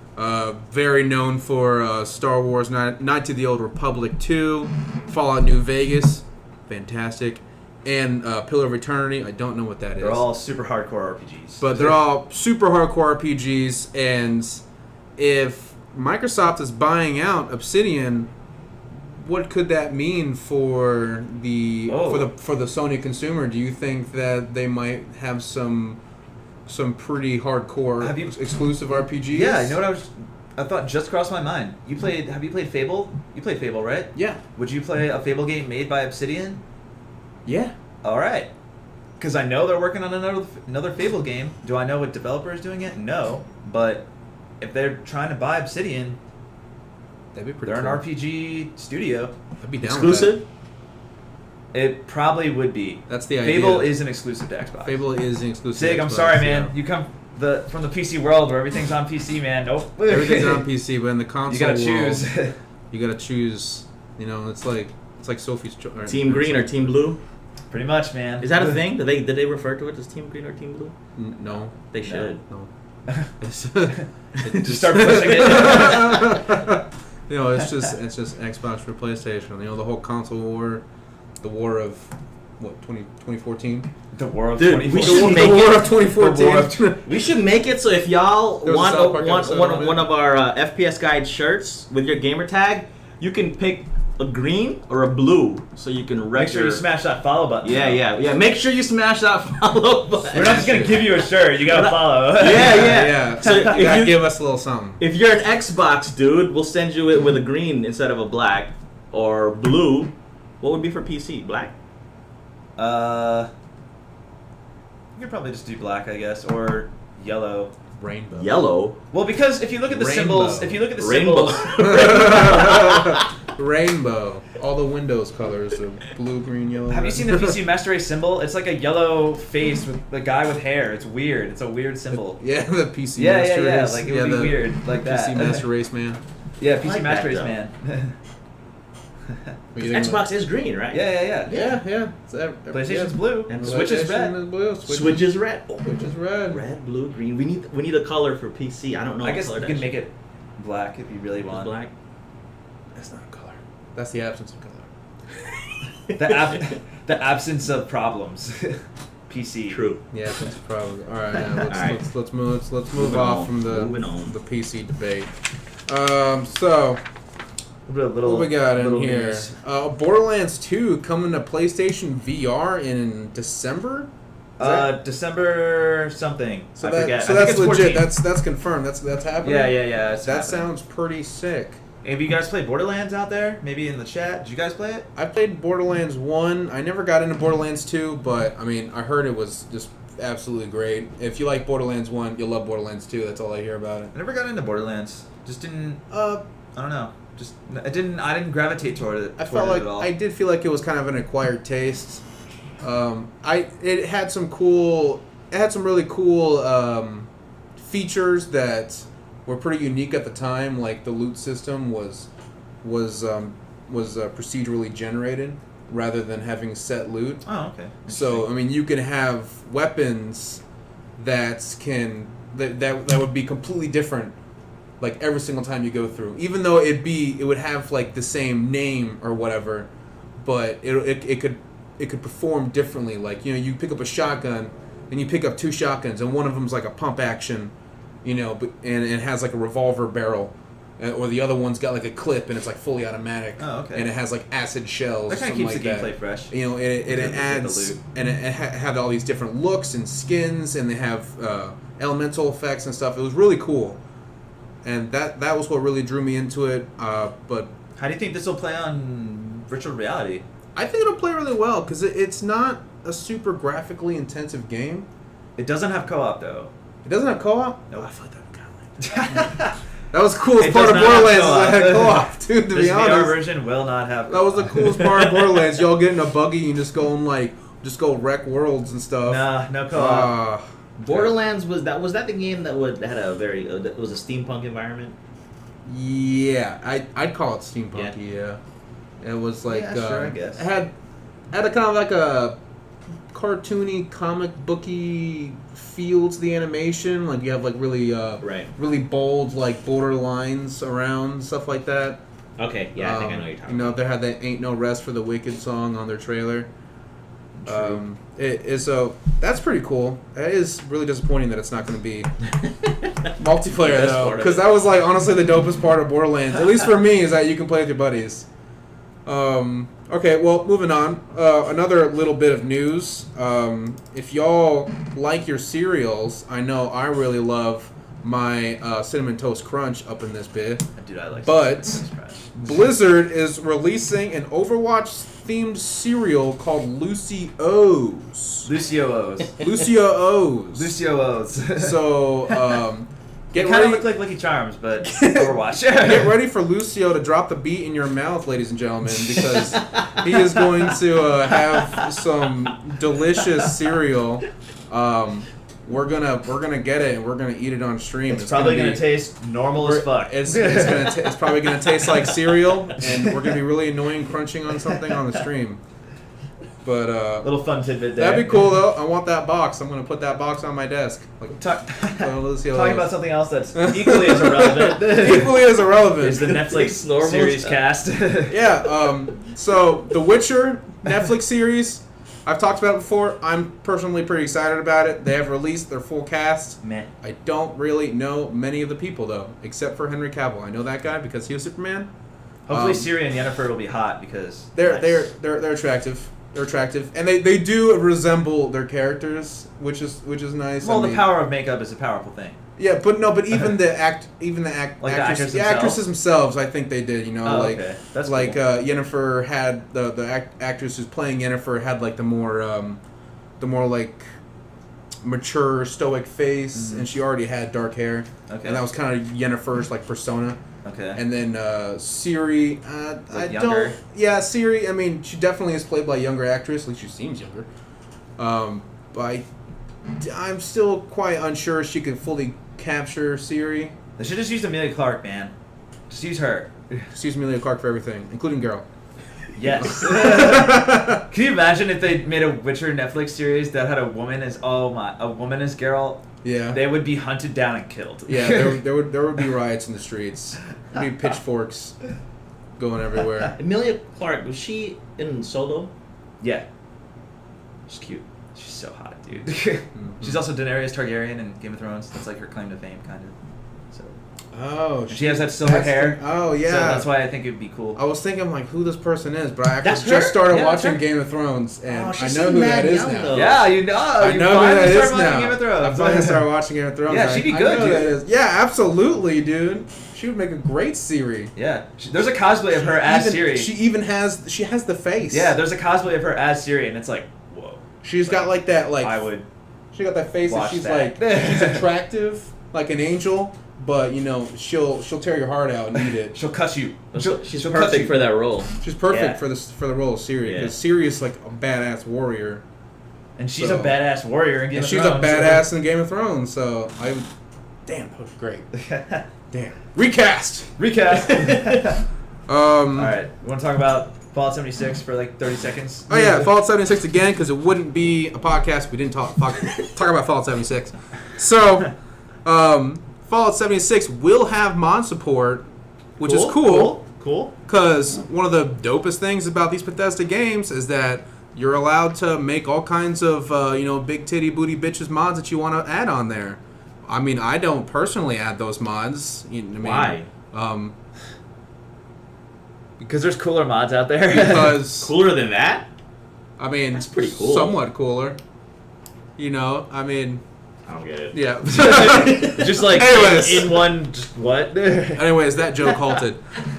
very known for Star Wars Knights of the Old Republic 2, Fallout New Vegas, fantastic, and Pillar of Eternity. I don't know what that is. They're all super hardcore RPGs. But they're all super hardcore RPGs, and if Microsoft is buying out Obsidian, what could that mean for the for the Sony consumer? Do you think that they might have some pretty hardcore Have you- exclusive RPGs? Yeah, you know what I thought just crossed my mind. Have you played Fable? You played Fable, right? Yeah. Would you play a Fable game made by Obsidian? Yeah. All right. Because I know they're working on another Fable game. Do I know what developer is doing it? No. But if they're trying to buy Obsidian, That'd be pretty they're cool. an RPG studio. I'd be down with Exclusive? It probably would be. that. That's the idea. Fable is an exclusive to Xbox. Fable is an exclusive. Sig, I'm Xbox, sorry, man. yeah. You come from the PC world where everything's on PC, man. Nope. Everything's on PC, but in the console You gotta world, choose. you gotta choose. It's like Sophie's choice. Team Green or Team Blue? Pretty much, man. Is that a thing? Did they refer to it as Team Green or Team Blue? No. They should. No. Just start pushing it. You know, it's just Xbox for PlayStation. You know, the whole console war, the war of what 2014. The war of Dude, we 2014. should The make war it. of 2014. We should make it so if y'all There was a want South Park episode on it. one of our FPS Guide shirts with your gamer tag, you can pick a green or a blue, so you can Make sure you smash that follow button. Yeah. Make sure you smash that follow button. We're not just gonna give you a shirt. You gotta follow. Yeah. So you if gotta you give us a little something. if you're an Xbox dude, we'll send you it with a green instead of a black or blue. What would be for PC? Black? You could probably just do black, I guess, or yellow. Rainbow. Yellow. Well, because if you look at the Rainbow. symbols, Rainbow. Rainbow. All the Windows colors of blue, green, yellow. Have you red. seen the PC Master Race symbol? It's like a yellow face with a guy with hair. It's weird. It's a weird symbol. Yeah, the PC Yeah, Master yeah. Race. Like it would be weird, like that. PC Master Race man. Yeah, PC I like Master that, Race man. What do you think Xbox is green, right? Yeah. Yeah. PlayStation's blue. And Switch is red. PlayStation is blue. Switch is red. Oh, Switch is red. Red, blue, green. We need a color for PC. I don't know. I what guess color you that can make should it black if you really be. want. Black. That's not a color. That's the absence of color. The absence of problems. PC. True. Yeah, that's a problem. All right, yeah, let's, All right. let's move Moving off on. from Moving on. the PC debate. So Little, what we got in little here? news. Borderlands 2 coming to PlayStation VR in December. Is that- December something. so I that, forget. so I that's think it's legit. 14. That's confirmed. That's happening. Yeah. That It's happening. sounds pretty sick. Have you guys played Borderlands out there? Maybe in the chat. Did you guys play it? I played Borderlands 1. I never got into Borderlands 2, but I mean, I heard it was just absolutely great. If you like Borderlands 1, you'll love Borderlands 2. That's all I hear about it. I never got into Borderlands. Just didn't. I don't know. Just I didn't gravitate toward it. I felt like at all. I did feel like it was kind of an acquired taste. It had some really cool features that were pretty unique at the time. Like the loot system was procedurally generated rather than having set loot. Oh, okay. So I mean, you can have weapons that would be completely different, like every single time you go through. Even though it would have like the same name or whatever, but it could perform differently. Like, you know, you pick up a shotgun and you pick up two shotguns, and one of them's like a pump action, you know, and it has like a revolver barrel. Or the other one's got like a clip and it's like fully automatic. Oh, okay. And it has like acid shells. That or kind of something keeps like the that. gameplay fresh. You know, it Get the adds, loot. and it had all these different looks and skins, and they have elemental effects and stuff. It was really cool, and that was what really drew me into it. But How do you think this will play on virtual reality? I think it'll play really well because it's not a super graphically intensive game. It doesn't have co-op though. It doesn't have co-op. Nope. Oh, I thought that was kind of like that was the coolest It part does of not have Borderlands. Is I had co-op. co-op, dude. To This be VR honest, version will not have. that was the coolest part of Borderlands. Y'all get in a buggy and just go wreck worlds and stuff. Nah, no co-op. Ah. Borderlands was that the game that had a very that was a steampunk environment? Yeah, I'd call it steampunky. Yeah, it was like Yeah, sure, I guess. it had a kind of like a cartoony, comic booky feel to the animation. Like you have like really Right. really bold like border lines around stuff like that. Okay, yeah, I think I know what you're talking You know, they had that "Ain't No Rest for the Wicked" song on their trailer. So that's pretty cool. It is really disappointing that it's not going to be multiplayer Best though, part of because it. that was like honestly the dopest part of Borderlands. At least for me, is that you can play with your buddies. Okay, well, moving on. Another little bit of news. If y'all like your cereals, I know I really love my Cinnamon Toast Crunch up in this bit. Dude, I like. But- Cinnamon Toast Crunch. Blizzard is releasing an Overwatch-themed cereal called Lucy O's. Lucio O's. Lucio O's. Lucio O's. So, It get kind of ready. looked like Lucky Charms, but Overwatch. Get ready for Lucio to drop the beat in your mouth, ladies and gentlemen, because he is going to have some delicious cereal. We're gonna get it and we're gonna eat it on stream. It's probably gonna gonna taste normal as fuck. It's probably gonna taste like cereal, and we're gonna be really annoying crunching on something on the stream. But Little fun tidbit there. that'd be cool though. I want that box. I'm gonna put that box on my desk. Like, let's see how Talking it about goes. something else that's equally as irrelevant. Equally as irrelevant. Is the Netflix Normal series stuff. cast. Yeah. So The Witcher Netflix series, I've talked about it before. I'm personally pretty excited about it. They have released their full cast. Man. I don't really know many of the people though, except for Henry Cavill. I know that guy because he was Superman. Hopefully Um, Ciri and Yennefer will be hot because They're nice. they're attractive. They're attractive, and they do resemble their characters, which is nice. Well, I the mean- power of makeup is a powerful thing. Yeah, but even the Like the actresses actors actresses themselves, I think they did. You know, Oh, like okay. That's like cool. Yennefer had the actress who's playing Yennefer had like the more like mature stoic face, Mhm. and she already had dark hair, Okay. and that was kind of Yennefer's like persona. Okay. And then Ciri, I Like younger? don't. Yeah, Ciri. I mean, she definitely is played by a younger actress. At least she seems younger. But I'm still quite unsure she can fully capture Ciri. They should just use Amelia Clark, man. Just use her. Just use Emilia Clarke for everything, including Geralt. Yes. Can you imagine if they made a Witcher Netflix series that had a woman as Geralt? Yeah. They would be hunted down and killed. Yeah, there would be riots in the streets. There'd be pitchforks going everywhere. Emilia Clarke, was she in Solo? Yeah. She's cute. She's so hot, dude. She's also Daenerys Targaryen in Game of Thrones. That's like her claim to fame, kind of. So Oh, she has that silver hair. Oh yeah. So that's why I think it'd be cool. I was thinking like who this person is, but I That's actually just her? started Yeah, that's watching her. Game of Thrones, and Oh, she I know seemed who mad that is young, now. though. Yeah, you know. I you know who finally that started is watching now. Game of Thrones. I finally started watching Game of Thrones. Yeah, she'd be I good, know who dude. that is. Yeah, absolutely, dude. She would make a great Siri. Yeah, there's a cosplay of her as Ciri. She even has the face. Yeah, there's a cosplay of her as Ciri, and it's like, whoa. She's got like that I would. She got that face, and watch she's that. like she's attractive, like an angel, but you know she'll tear your heart out and eat it. She'll cut you. She's she'll cut perfect you. for that role. She's perfect Yeah. for the role of Ciri Yeah. because Ciri is like a badass warrior, And she's So- a badass warrior in Game and of she's Thrones. a badass in Game of Thrones. So damn, that was great. Damn, recast. Recast. All Um, right, you want to talk about Fallout 76 for like 30 seconds? Oh yeah, Fallout 76 again because it wouldn't be a podcast if we didn't talk about Fallout 76. So, Fallout 76 will have mod support, which is cool Cool. because one of the dopest things about these Bethesda games is that you're allowed to make all kinds of big titty booty bitches mods that you want to add on there. I mean, I don't personally add those mods. You know what I mean? Why? Because there's cooler mods out there. Because Cooler than that? I mean, That's pretty cool. Somewhat cooler. You know, I mean, I don't get it. yeah. just like Anyways. in one, just what? Anyways, that joke halted.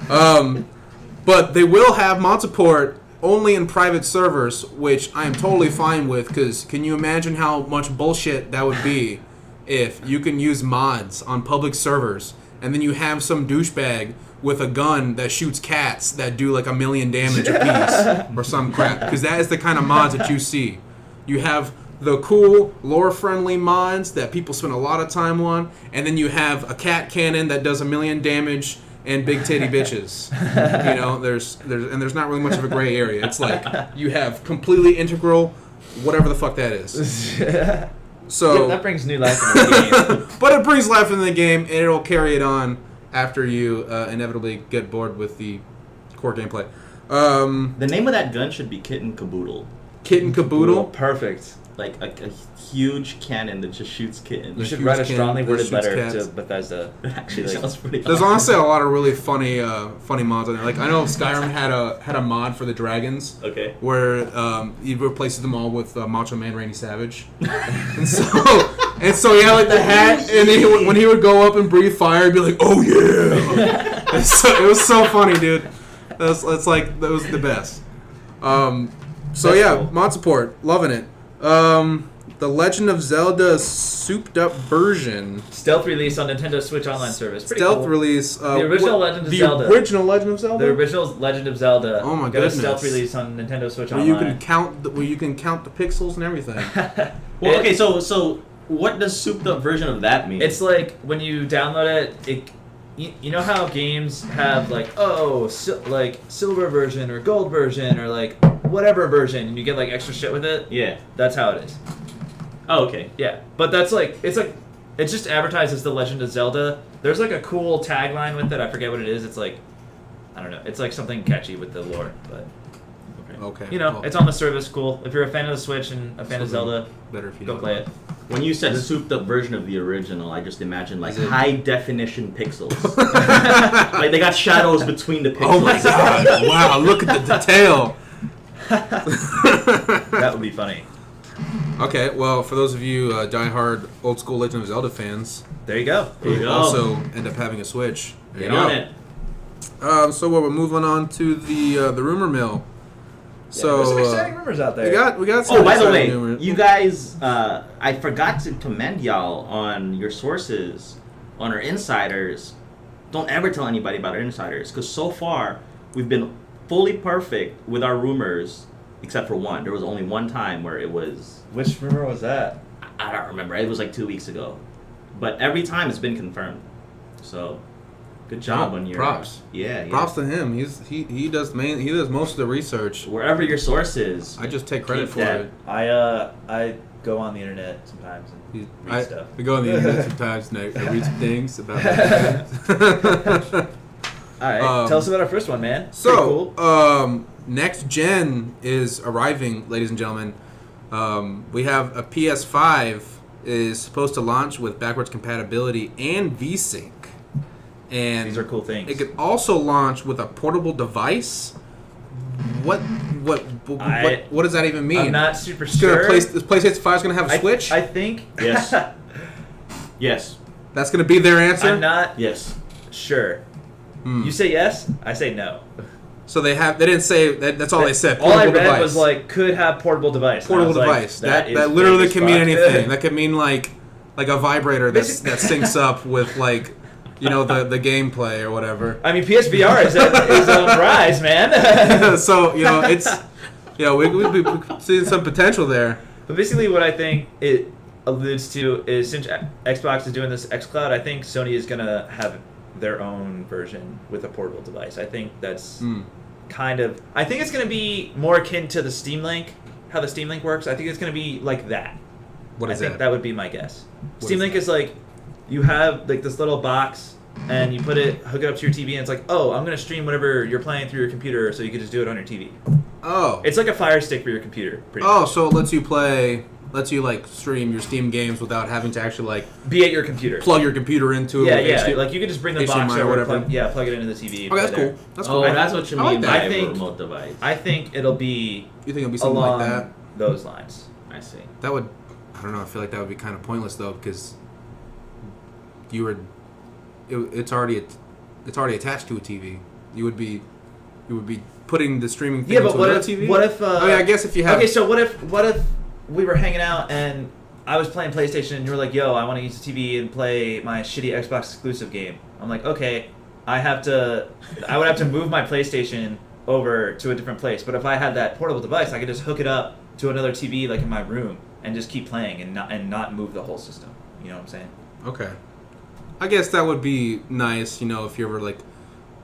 But they will have mod support only in private servers, which I am totally fine with, because can you imagine how much bullshit that would be if you can use mods on public servers, and then you have some douchebag with a gun that shoots cats that do like 1 million damage a piece, or some crap, because that is the kind of mods that you see. You have the cool, lore-friendly mods that people spend a lot of time on, and then you have a cat cannon that does 1 million damage and big titty bitches. You know, there's not really much of a gray area. It's like you have completely integral, whatever the fuck that is. So, that brings new life into the game. but it brings life into the game, and it'll carry it on after you inevitably get bored with the core gameplay. The name of that gun should be Kitten Caboodle. Kitten Caboodle. Perfect. Like a huge cannon that just shoots kittens. You should huge write a can strongly that worded shoots letter cats. to Bethesda. It actually Like, sounds pretty There's awesome. honestly a lot of really funny mods on there. Like I know Skyrim had a mod for the dragons. Okay. Where he replaces them all with Macho Man Randy Savage, and so he had like the hat, and then when he would go up and breathe fire, he'd be like, "Oh yeah!" It was so funny, dude. That was the best. So That's yeah, cool. mod support, loving it. The Legend of Zelda souped up version. Stealth release on Nintendo Switch Online service. Pretty Stealth cool. release. The original Legend of the Zelda. original Legend of Zelda. The original Legend of Zelda. Oh my got a goodness. stealth release on Nintendo Switch where Online. you can count the pixels and everything. Well, okay, so what does souped up version of that mean? It's like when you download it, you know how games have like like silver version or gold version or like whatever version, and you get like extra shit with it. Yeah. That's how it is. Oh, okay. Yeah, but that's it's just advertised as The Legend of Zelda. There's like a cool tagline with it. I forget what it is. It's like, I don't know. It's like something catchy with the lore, but Okay. you know, well, it's on the service. Cool. If you're a fan of the Switch and a fan of Something Zelda, better if you go know play about it. When you said souped up version of the original, I just imagined like Is it- high definition pixels. Like they got shadows between the pixels. Oh my god! Wow, look at the detail. That would be funny. Okay, well, for those of you diehard old school Legend of Zelda fans There you go. There you who go. also end up having a Switch, there Get you on go. it. So we're moving on to the rumor mill. So there's some exciting rumors out there. we got. Some Oh, by the exciting way, rumors. you guys, I forgot to commend y'all on your sources, on our insiders. Don't ever tell anybody about our insiders, because so far we've been fully perfect with our rumors, except for one. There was only one time where it was, Which rumor was that? I don't remember. It was like 2 weeks ago, but every time it's been confirmed. So, good job Oh, on your props. Yeah, yeah. Props to him. He does most of the research. Wherever your source is. I just take credit Keep for that. it. I go on the internet sometimes and read stuff. We go on the internet sometimes and I read some things about that. All right, tell us about our first one, man. Pretty So, cool. next gen is arriving, ladies and gentlemen. We have a PS5 is supposed to launch with backwards compatibility and VSync. And These are cool things. it could also launch with a portable device. What does that even mean? I'm not super It's gonna sure. this PlayStation 5 is going to have a Switch? I think. Yes. Yes. That's going to be their answer? I'm not Yes. sure. Hmm. You say yes, I say no. So they didn't say, that's all they said. All I read Portable device. was like could have portable device. And I Portable was like, device. that is That literally fake as can mean fuck. anything. That could mean like a vibrator that syncs up with like, you know, the gameplay or whatever. I mean, PSVR is on the rise, man. So, you know, it's, you know, we've seeing some potential there. But basically, what I think it alludes to is since Xbox is doing this xCloud, I think Sony is gonna have their own version with a portable device. I think that's kind of. I think it's gonna be more akin to the Steam Link, how the Steam Link works. I think it's gonna be like that. What is I think that? that would be my guess. What Steam is Link that? is like you have like this little box and you hook it up to your TV and it's like, oh, I'm gonna stream whatever you're playing through your computer, so you can just do it on your TV. Oh. It's like a Fire Stick for your computer. Pretty Oh, much. so it lets you like stream your Steam games without having to actually like Be at your computer. plug your computer into Yeah, it. with yeah. HD Like you could just bring the HDMI box or over, whatever. plug it into the TV. Oh, that's play there. cool. That's Oh, cool. that's what you I like mean that. by I a think- remote device. I think it'll be You think it'll be something along like that? those lines. I see. That would, I don't know. I feel like that would be kind of pointless though, because it's already attached to a TV. You would be putting the streaming thing Yeah, but into what another if? TV. What if? I mean, I guess if you have. Okay, so what if we were hanging out and I was playing PlayStation and you were like, "Yo, I want to use the TV and play my shitty Xbox exclusive game." I'm like, "Okay, I would have to move my PlayStation over to a different place. But if I had that portable device, I could just hook it up to another TV like in my room and just keep playing and not move the whole system. You know what I'm saying? Okay. I guess that would be nice, you know, if you ever like,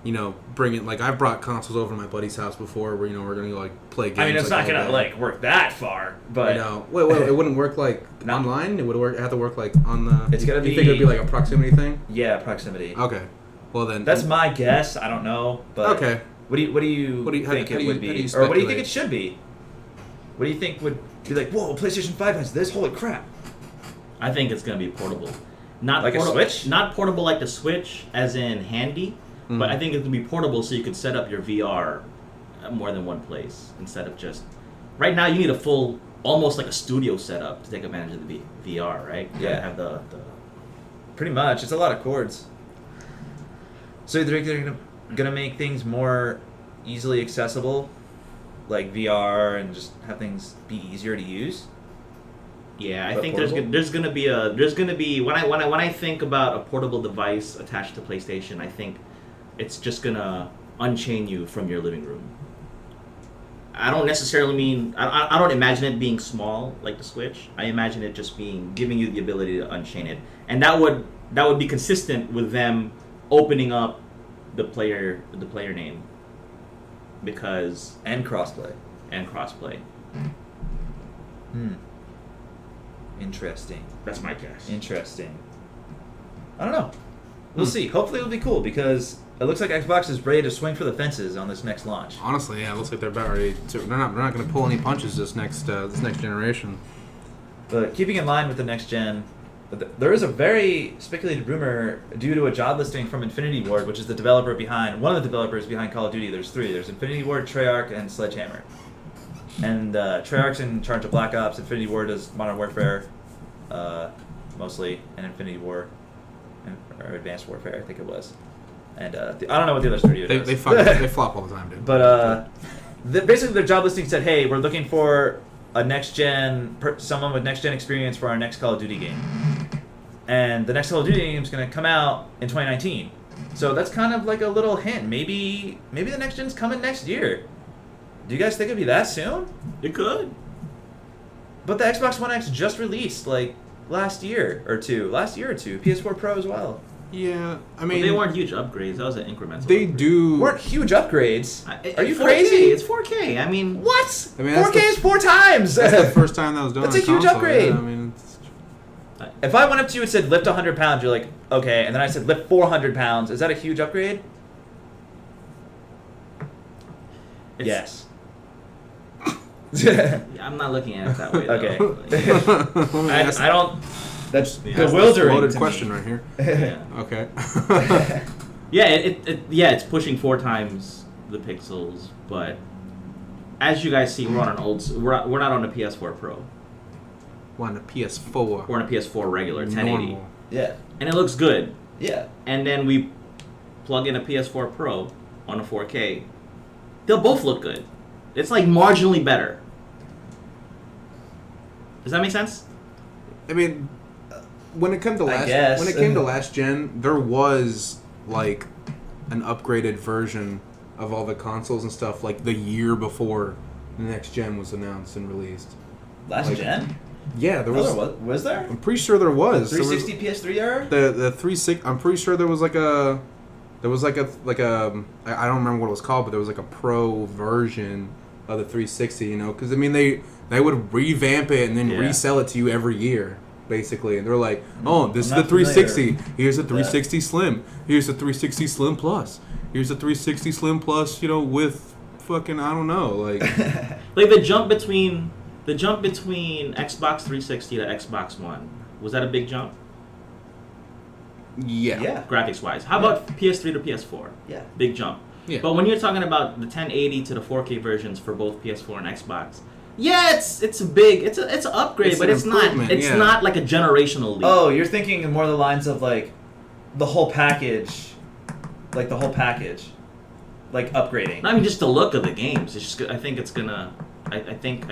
you know, bring it. Like I've brought consoles over to my buddy's house before, where you know we're gonna go like play games. I mean, it's like, not all gonna day. like work that far, but You know, wait, it wouldn't work like No. online. It would have to work like on the. It's gonna You think it would be be- like a proximity thing? yeah, proximity. Okay. Well then. That's my guess. I don't know, but Okay. What do you how think do it you- would how do be, you or what do you think speculate? it should be? What do you think would be like? Whoa, PlayStation 5 has this. Holy crap! I think it's gonna be portable. Not Like a Switch? Not portable like the Switch, as in handy, but I think it's gonna be portable so you could set up your VR at more than one place instead of just. Right now, you need a full, almost like a studio setup to take advantage of the VR, right? You gotta Yeah. have the Pretty much, it's a lot of cords. So they're gonna make things more easily accessible, like VR, and just have things be easier to use. Yeah, I But think portable? there's gonna be when I think about a portable device attached to PlayStation, I think it's just gonna unchain you from your living room. I don't necessarily mean I don't imagine it being small like the Switch. I imagine it just giving you the ability to unchain it, and that would be consistent with them opening up the player name, because And crossplay. and crossplay. Interesting. That's my guess. Interesting. I don't know. We'll see. Hopefully it'll be cool because it looks like Xbox is ready to swing for the fences on this next launch. Honestly, yeah, it looks like they're about ready to. They're not going to pull any punches this next generation. But keeping in line with the next gen, there is a very speculated rumor due to a job listing from Infinity Ward, which is one of the developers behind Call of Duty. There's three. There's Infinity Ward, Treyarch, and Sledgehammer. And Treyarch's in charge of Black Ops. Infinity Ward does Modern Warfare, mostly, and Infinity War, or Advanced Warfare, I think it was. And I don't know what the other studio does. They flop all the time, dude. But basically, their job listing said, "Hey, we're looking for a someone with next gen experience for our next Call of Duty game." And the next Call of Duty game is going to come out in 2019. So that's kind of like a little hint. Maybe the next gen's coming next year. Do you guys think it'd be that soon? It could. But the Xbox One X just released like last year or two. PS4 Pro as well. Yeah, I Well, mean, they weren't huge upgrades. That was an incremental. They upgrade. do. Weren't huge upgrades. Are you 4K, crazy? It's 4K. I mean, What? I mean, that's 4K is 4 times. That's the first time that was done. That's on a huge console, upgrade. Yeah, I mean, it's, If I went up to you and said lift 100 pounds, you're like, okay. And then I said lift 400 pounds. Is that a huge upgrade? it's- Yes. I'm not looking at it that way. Though. Okay. let me ask I don't. That's Yeah. bewildering. loaded to question me. right here. Yeah. Okay. Yeah, it's pushing 4 times the pixels, but as you guys see, we're on an we're not on a PS4 Pro. We're on a PS4. We're on a PS4 regular 1080, Normal. Yeah. and it looks good. Yeah. And then we plug in a PS4 Pro on a 4K. They'll both look good. It's like marginally better. Does that make sense? I mean, when it came to I guess. last gen, there was like an upgraded version of all the consoles and stuff like the year before the next gen was announced and released. Last Like, gen? Yeah, there was. Was there? I'm pretty sure there was. There was 360 PS3 era? the 360. I'm pretty sure there was like a. There was like a I don't remember what it was called, but there was like a pro version of the 360. You know, because I mean they would revamp it and then Yeah. resell it to you every year, basically. And they're like, oh, this is I'm the not 360. familiar. Here's the 360 Slim. Here's the 360 Slim Plus. Here's the 360 Slim Plus. You know, with fucking I don't know, like Like the jump between Xbox 360 to Xbox One, was that a big jump yeah. Yeah. graphics wise? How about PS3 to PS4? Yeah. Big jump. Yeah. But when you're talking about the 1080 to the 4K versions for both PS4 and Xbox, yeah, it's a big it's an upgrade, It's but an it's not improvement, not like a generational leap. Oh, you're thinking more the lines of like the whole package. Like the whole package. Like upgrading. I mean, just the look of the games. It's just I think it's gonna. I think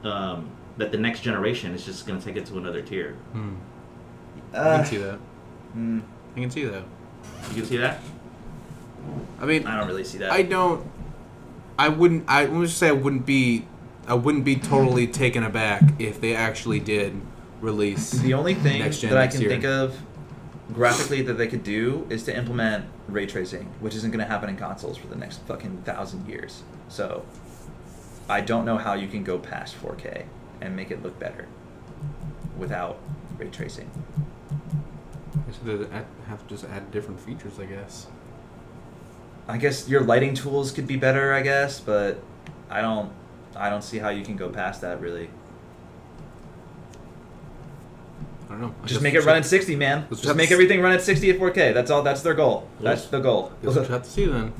that the next generation is just gonna take it to another tier. I can see that. mm, I can see that. You can see that. I mean, I don't really see that. I wouldn't. Let me just say I wouldn't be totally taken aback if they actually did release. The only thing next gen that I next can year. think of graphically that they could do is to implement ray tracing, which isn't going to happen in consoles for the next fucking 1,000 years. So I don't know how you can go past 4K and make it look better without ray tracing. They have to just add different features, I guess. I guess your lighting tools could be better, I guess, but I don't see how you can go past that really. I don't know. Just make it run at 60, man. Let's Just have make to everything run at 60 at 4K. That's all. That's their goal. That's the goal. Guess we'll have to see then.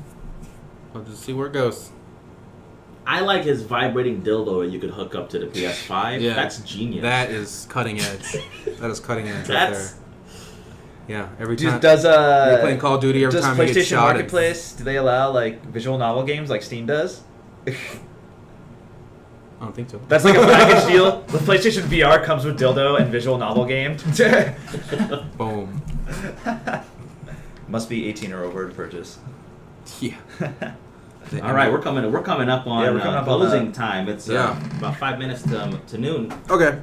I'll just see where it goes. I like his vibrating dildo that you could hook up to the PS5. Yeah. That's genius. That is cutting edge. That is cutting edge right That's there. Yeah, every time Does you're playing Call of Duty, every does time you get PlayStation shot, Marketplace, do they allow like visual novel games like Steam does? I don't think so. That's like a package deal. The PlayStation VR comes with dildo and visual novel game. Boom. Must be 18 or over to purchase. Yeah. All right, we're coming up on Yeah, we're coming up on closing time. It's Yeah. about 5 minutes to noon. Okay.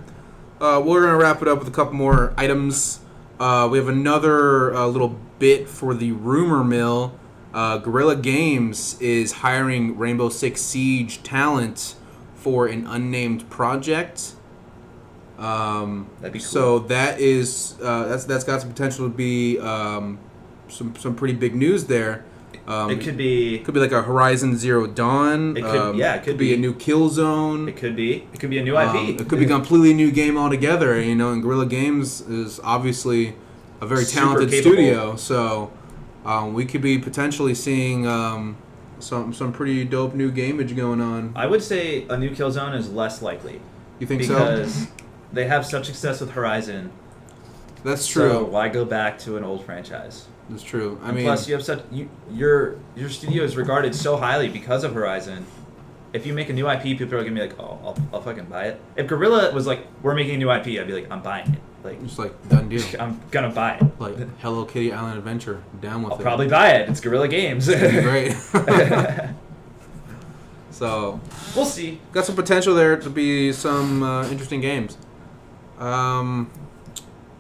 We're going to wrap it up with a couple more items. We have another little bit for the rumor mill. Guerrilla Games is hiring Rainbow Six Siege talent for an unnamed project. That'd be cool. So that is that's got some potential to be some pretty big news there. It could be. Could be like a Horizon Zero Dawn. It could, yeah, it could be a be. new Killzone. It could be. It could be a new IP. It could be a completely new game altogether. You know, and Guerrilla Games is obviously a very Super talented capable. studio. So we could be potentially seeing some pretty dope new gameage going on. I would say a new Killzone is less likely You think so? because they have such success with Horizon. That's true. So why go back to an old franchise? That's true. I And mean, plus, you have your studio is regarded so highly because of Horizon. If you make a new IP, people are gonna be like, "Oh, I'll fucking buy it." If Guerrilla was like, "We're making a new IP," I'd be like, "I'm buying it." Like, just like done deal. I'm gonna buy it. Like Hello Kitty Island Adventure. Down with I'll it. probably buy it. It's Guerrilla Games. It'd be great. So We'll see. got some potential there to be some interesting games.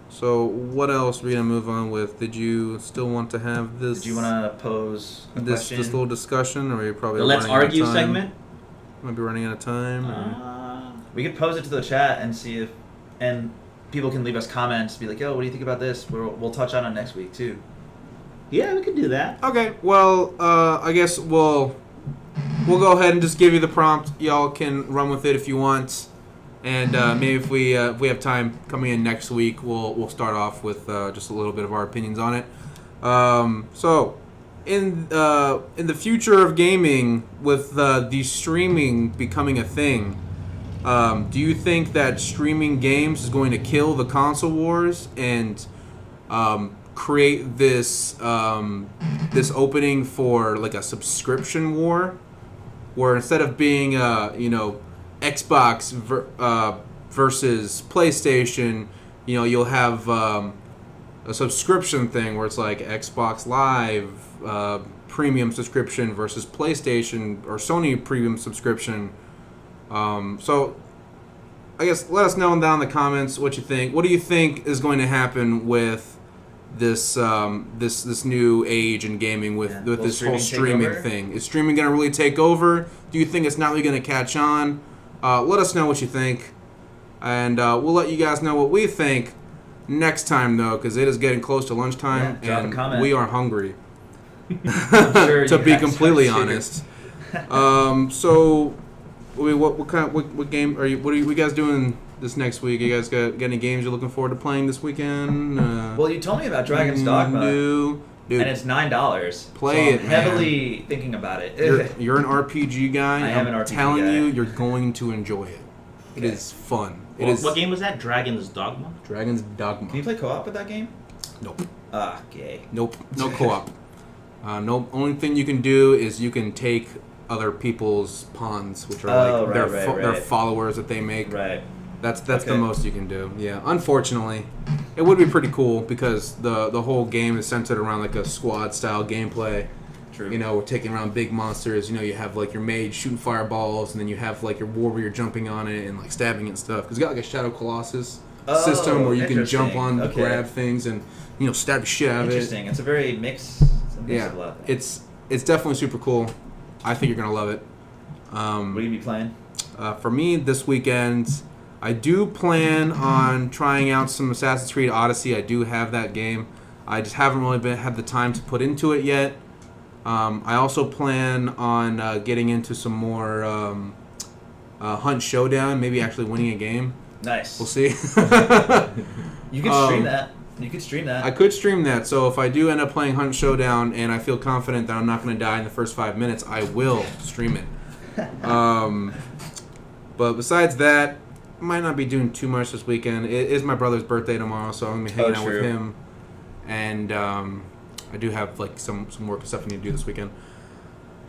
So what else are we gonna move on with? Did you still want to have this? Did you want to pose a this question? this little discussion, or are you probably The Let's running out of Argue time? segment. Might be running out of time. or- We could pose it to the chat and see if, and people can leave us comments. Be like, "Yo, what do you think about this?" We'll touch on it next week too. Yeah, we could do that. Okay, well, I guess we'll go ahead and just give you the prompt. Y'all can run with it if you want, and maybe if we have time coming in next week, we'll start off with just a little bit of our opinions on it. So, in the future of gaming, with the streaming becoming a thing, do you think that streaming games is going to kill the console wars and create this this opening for like a subscription war, where instead of being Xbox versus PlayStation, you'll have a subscription thing where it's like Xbox Live premium subscription versus PlayStation or Sony premium subscription. So I guess let us know down in the comments what you think. What do you think is going to happen with this this new age in gaming with Will this whole streaming take streaming over? thing? Is streaming going to really take over? Do you think it's not really going to catch on? Let us know what you think, and we'll let you guys know what we think next time, though, because it is getting close to lunchtime, Yeah, drop a and comment. we are hungry. sure to you be guys completely are too. honest. So, what game are you guys doing this next week? You guys got any games you're looking forward to playing this weekend? Well, you told me about Dragon's Dogma, Dude, and it's $9. Play so it, I'm man. heavily thinking about it. you're an RPG guy. I am I'm an RPG telling guy. you, you're going to enjoy it. It Okay. is fun. It What, is what game was that? Dragon's Dogma. Dragon's Dogma. Can you play co-op with that game? Nope. Ah, gay. Nope. No co-op. Nope. Only thing you can do is you can take other people's pawns, which are Oh, like right, their right. followers that they make. Right. That's the Okay. most you can do. Yeah. Unfortunately, it would be pretty cool because the whole game is centered around like a squad style gameplay. True. We're taking around big monsters. You have like your mage shooting fireballs, and then you have like your warrior jumping on it and like stabbing it and stuff. Because you got like a Shadow Colossus system where you can jump interesting. on, Okay. grab things, and stab the shit out of it. Interesting. It's a very mix. It's a mix Yeah, of a lot of things. it's definitely super cool. I think you're gonna love it. What are you gonna be playing? For me, this weekend, I do plan on trying out some Assassin's Creed Odyssey. I do have that game. I just haven't really had the time to put into it yet. I also plan on getting into some more Hunt Showdown, maybe actually winning a game. Nice. We'll see. You can stream that. You could stream that. I could stream that, so if I do end up playing Hunt Showdown and I feel confident that I'm not going to die in the first 5 minutes, I will stream it. But besides that, I might not be doing too much this weekend. It is my brother's birthday tomorrow, so I'm going to be hanging out with true. him. And I do have like some work and stuff I need to do this weekend.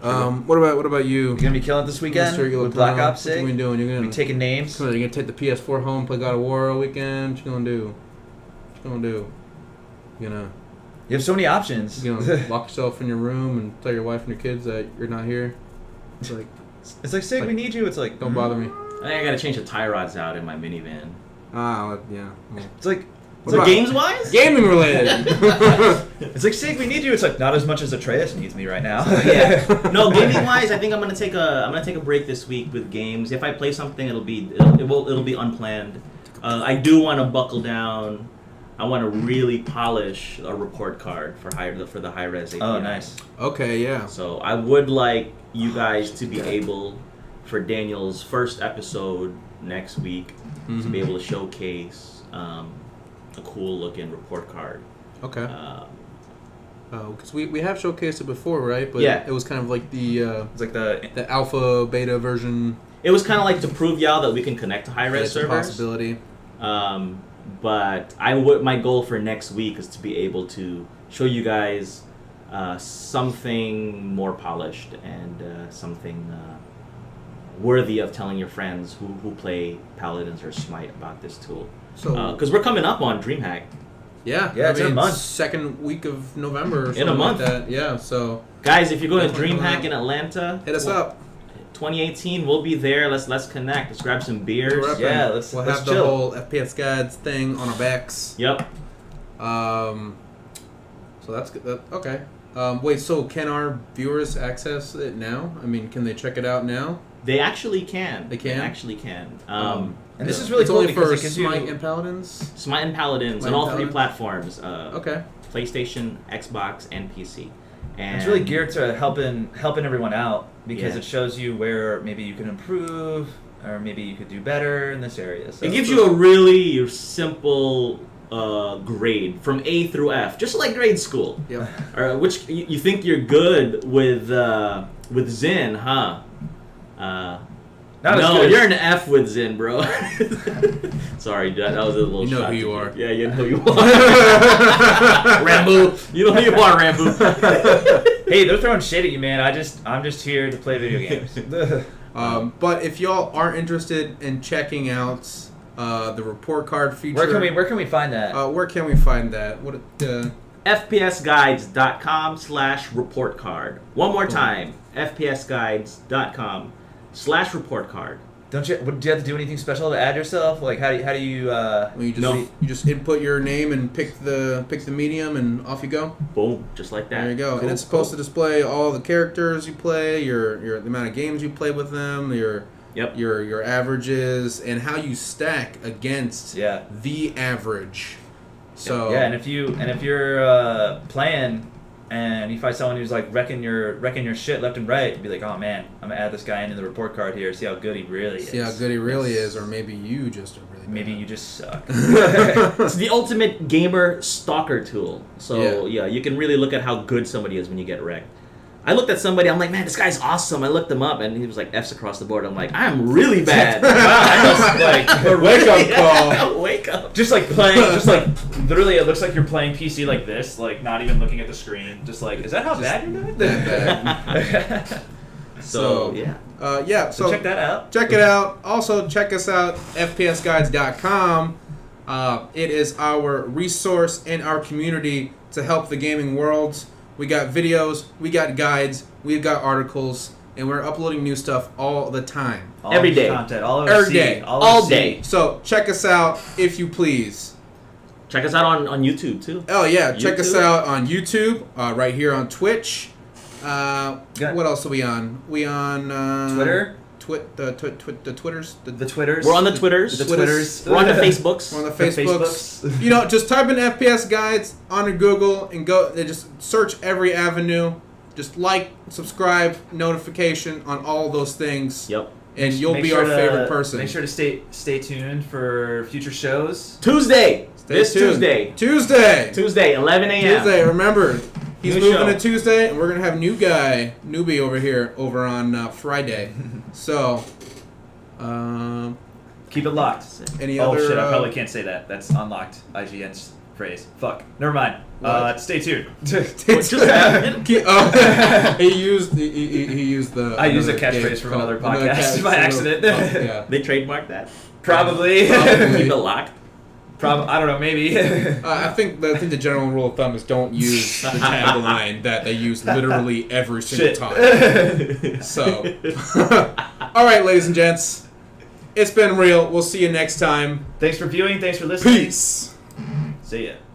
What about you? You're gonna be killing it this weekend Mr. with Black Yellowtail? Ops 6. What you been doing? You're Be gonna taking names. Come on, you're gonna take the PS4 home, play God of War all weekend. What you gonna do? What you gonna do? You gonna You have so many options. You know, lock yourself in your room and tell your wife and your kids that you're not here. It's like, It's like, Sig, we need you. It's like, don't bother me. I think I gotta change the tie rods out in my minivan. Yeah. Well, It's like, What So about games wise, gaming related. It's like, Sig, we need you. It's like, not as much as Atreus needs me right now. yeah. No, gaming wise, I think I'm gonna take a break this week with games. If I play something, it'll be unplanned. I do want to buckle down. I want to really polish a report card for the high res API. Oh, nice. Okay, yeah. So I would like you guys to be able, for Daniel's first episode next week, to be able to showcase a cool looking report card. Okay. Because we have showcased it before, right? But Yeah. it was kind of like the It's like the alpha beta version. It was kind of like to prove y'all that we can connect to high res It's a servers. possibility. But my goal for next week is to be able to show you guys something more polished and something worthy of telling your friends who play Paladins or Smite about this tool. So Because we're coming up on DreamHack. yeah, it's in a month. second week of November. Or In a something month. Like that. Yeah. So Guys, if you're going to Definitely DreamHack going in Atlanta, hit us up. 2018, we'll be there. Let's connect. Let's grab some beers. We're up Yeah, and let's have the chill. whole FPS Guides thing on our backs. Yep. So that's good. Okay. Wait. So can our viewers access it now? I mean, can they check it out now? They actually can. They can? actually can. And this is really it's cool only because for it gives you- Smite and Paladins. Smite and Paladins Smite on and all three Paladins. platforms. Okay. PlayStation, Xbox, and PC. And It's really geared to helping everyone out because Yeah. it shows you where maybe you can improve or maybe you could do better in this area. So It gives you a really simple grade from A through F, just like grade school. Yep. Or which you think you're good with Zen, huh? Not as No, good as- you're an F with Zen, bro. Sorry, that was a little. You know shot who you to are. Yeah, you know who you are. Rambo, you know who you are, Rambo. Hey, they're throwing shit at you, man. I'm just here to play video games. But if y'all are interested in checking out the report card feature, where can we find that? where can we find that? What? fpsguides.com/report card. One more time, fpsguides.com/report card. Do you have to do anything special to add yourself? Like how do you Well, you just No. you just input your name and pick the medium and off you go. Boom, just like that. There you go. Cool, and it's supposed to display all the characters you play, the amount of games you play with them, Yep. your averages, and how you stack against Yeah. the average. So Yeah, and if you're playing and you find someone who's like wrecking your shit left and right, be like, oh man, I'm gonna add this guy into the report card here, see how good he really is. see how good he really is, or maybe you just are really Maybe bad. you just suck. It's the ultimate gamer stalker tool. So yeah, you can really look at how good somebody is when you get wrecked. I looked at somebody, I'm like, man, this guy's awesome. I looked him up, and he was like F's across the board. I'm like, I'm really bad. Wow, I just like A wake-up call. Yeah, wake up. just like playing, just like literally, it looks like you're playing PC like this, like not even looking at the screen. Just like, is that how bad you're doing? that bad. So yeah. Yeah, So check that out. Check it out. Also, check us out, fpsguides.com. It is our resource in our community to help the gaming world. We got videos, we got guides, we've got articles, and we're uploading new stuff all the time. All Every of day. content, all over Every C, day. all All over C. day. So check us out if you please. Check us out on YouTube too. Oh yeah, check us YouTube? out on YouTube, right here on Twitch. Got- What else are we on? We on Twitter? the Twitters. The Twitters. We're on the Twitters. The Twitters. Twitters. We're on the Facebooks. We're on the The Facebooks. Facebooks. You know, just type in FPS Guides on Google and go. They just search every avenue. Just like, subscribe, notification on all those things, Yep. and you'll Make be sure our to- favorite person. Make sure to stay tuned for future shows. Tuesday. This tuned. Tuesday. Tuesday, 11 a.m. Tuesday. Remember, he's New moving show. to Tuesday, and we're gonna have newbie over here on Friday. So, Keep it locked. any Oh other? shit! I probably can't say that. That's unlocked. IGN's phrase. Fuck. Never mind. What? Stay tuned. What just happened? he used the. I used a another catchphrase game from called- another podcast by accident. yeah. They trademarked that. Probably. Probably. Keep it locked. I don't know. Maybe. I think the general rule of thumb is don't use the tagline that they use literally every single Shit. time. So, all right, ladies and gents, it's been real. We'll see you next time. Thanks for viewing. Thanks for listening. Peace. See ya.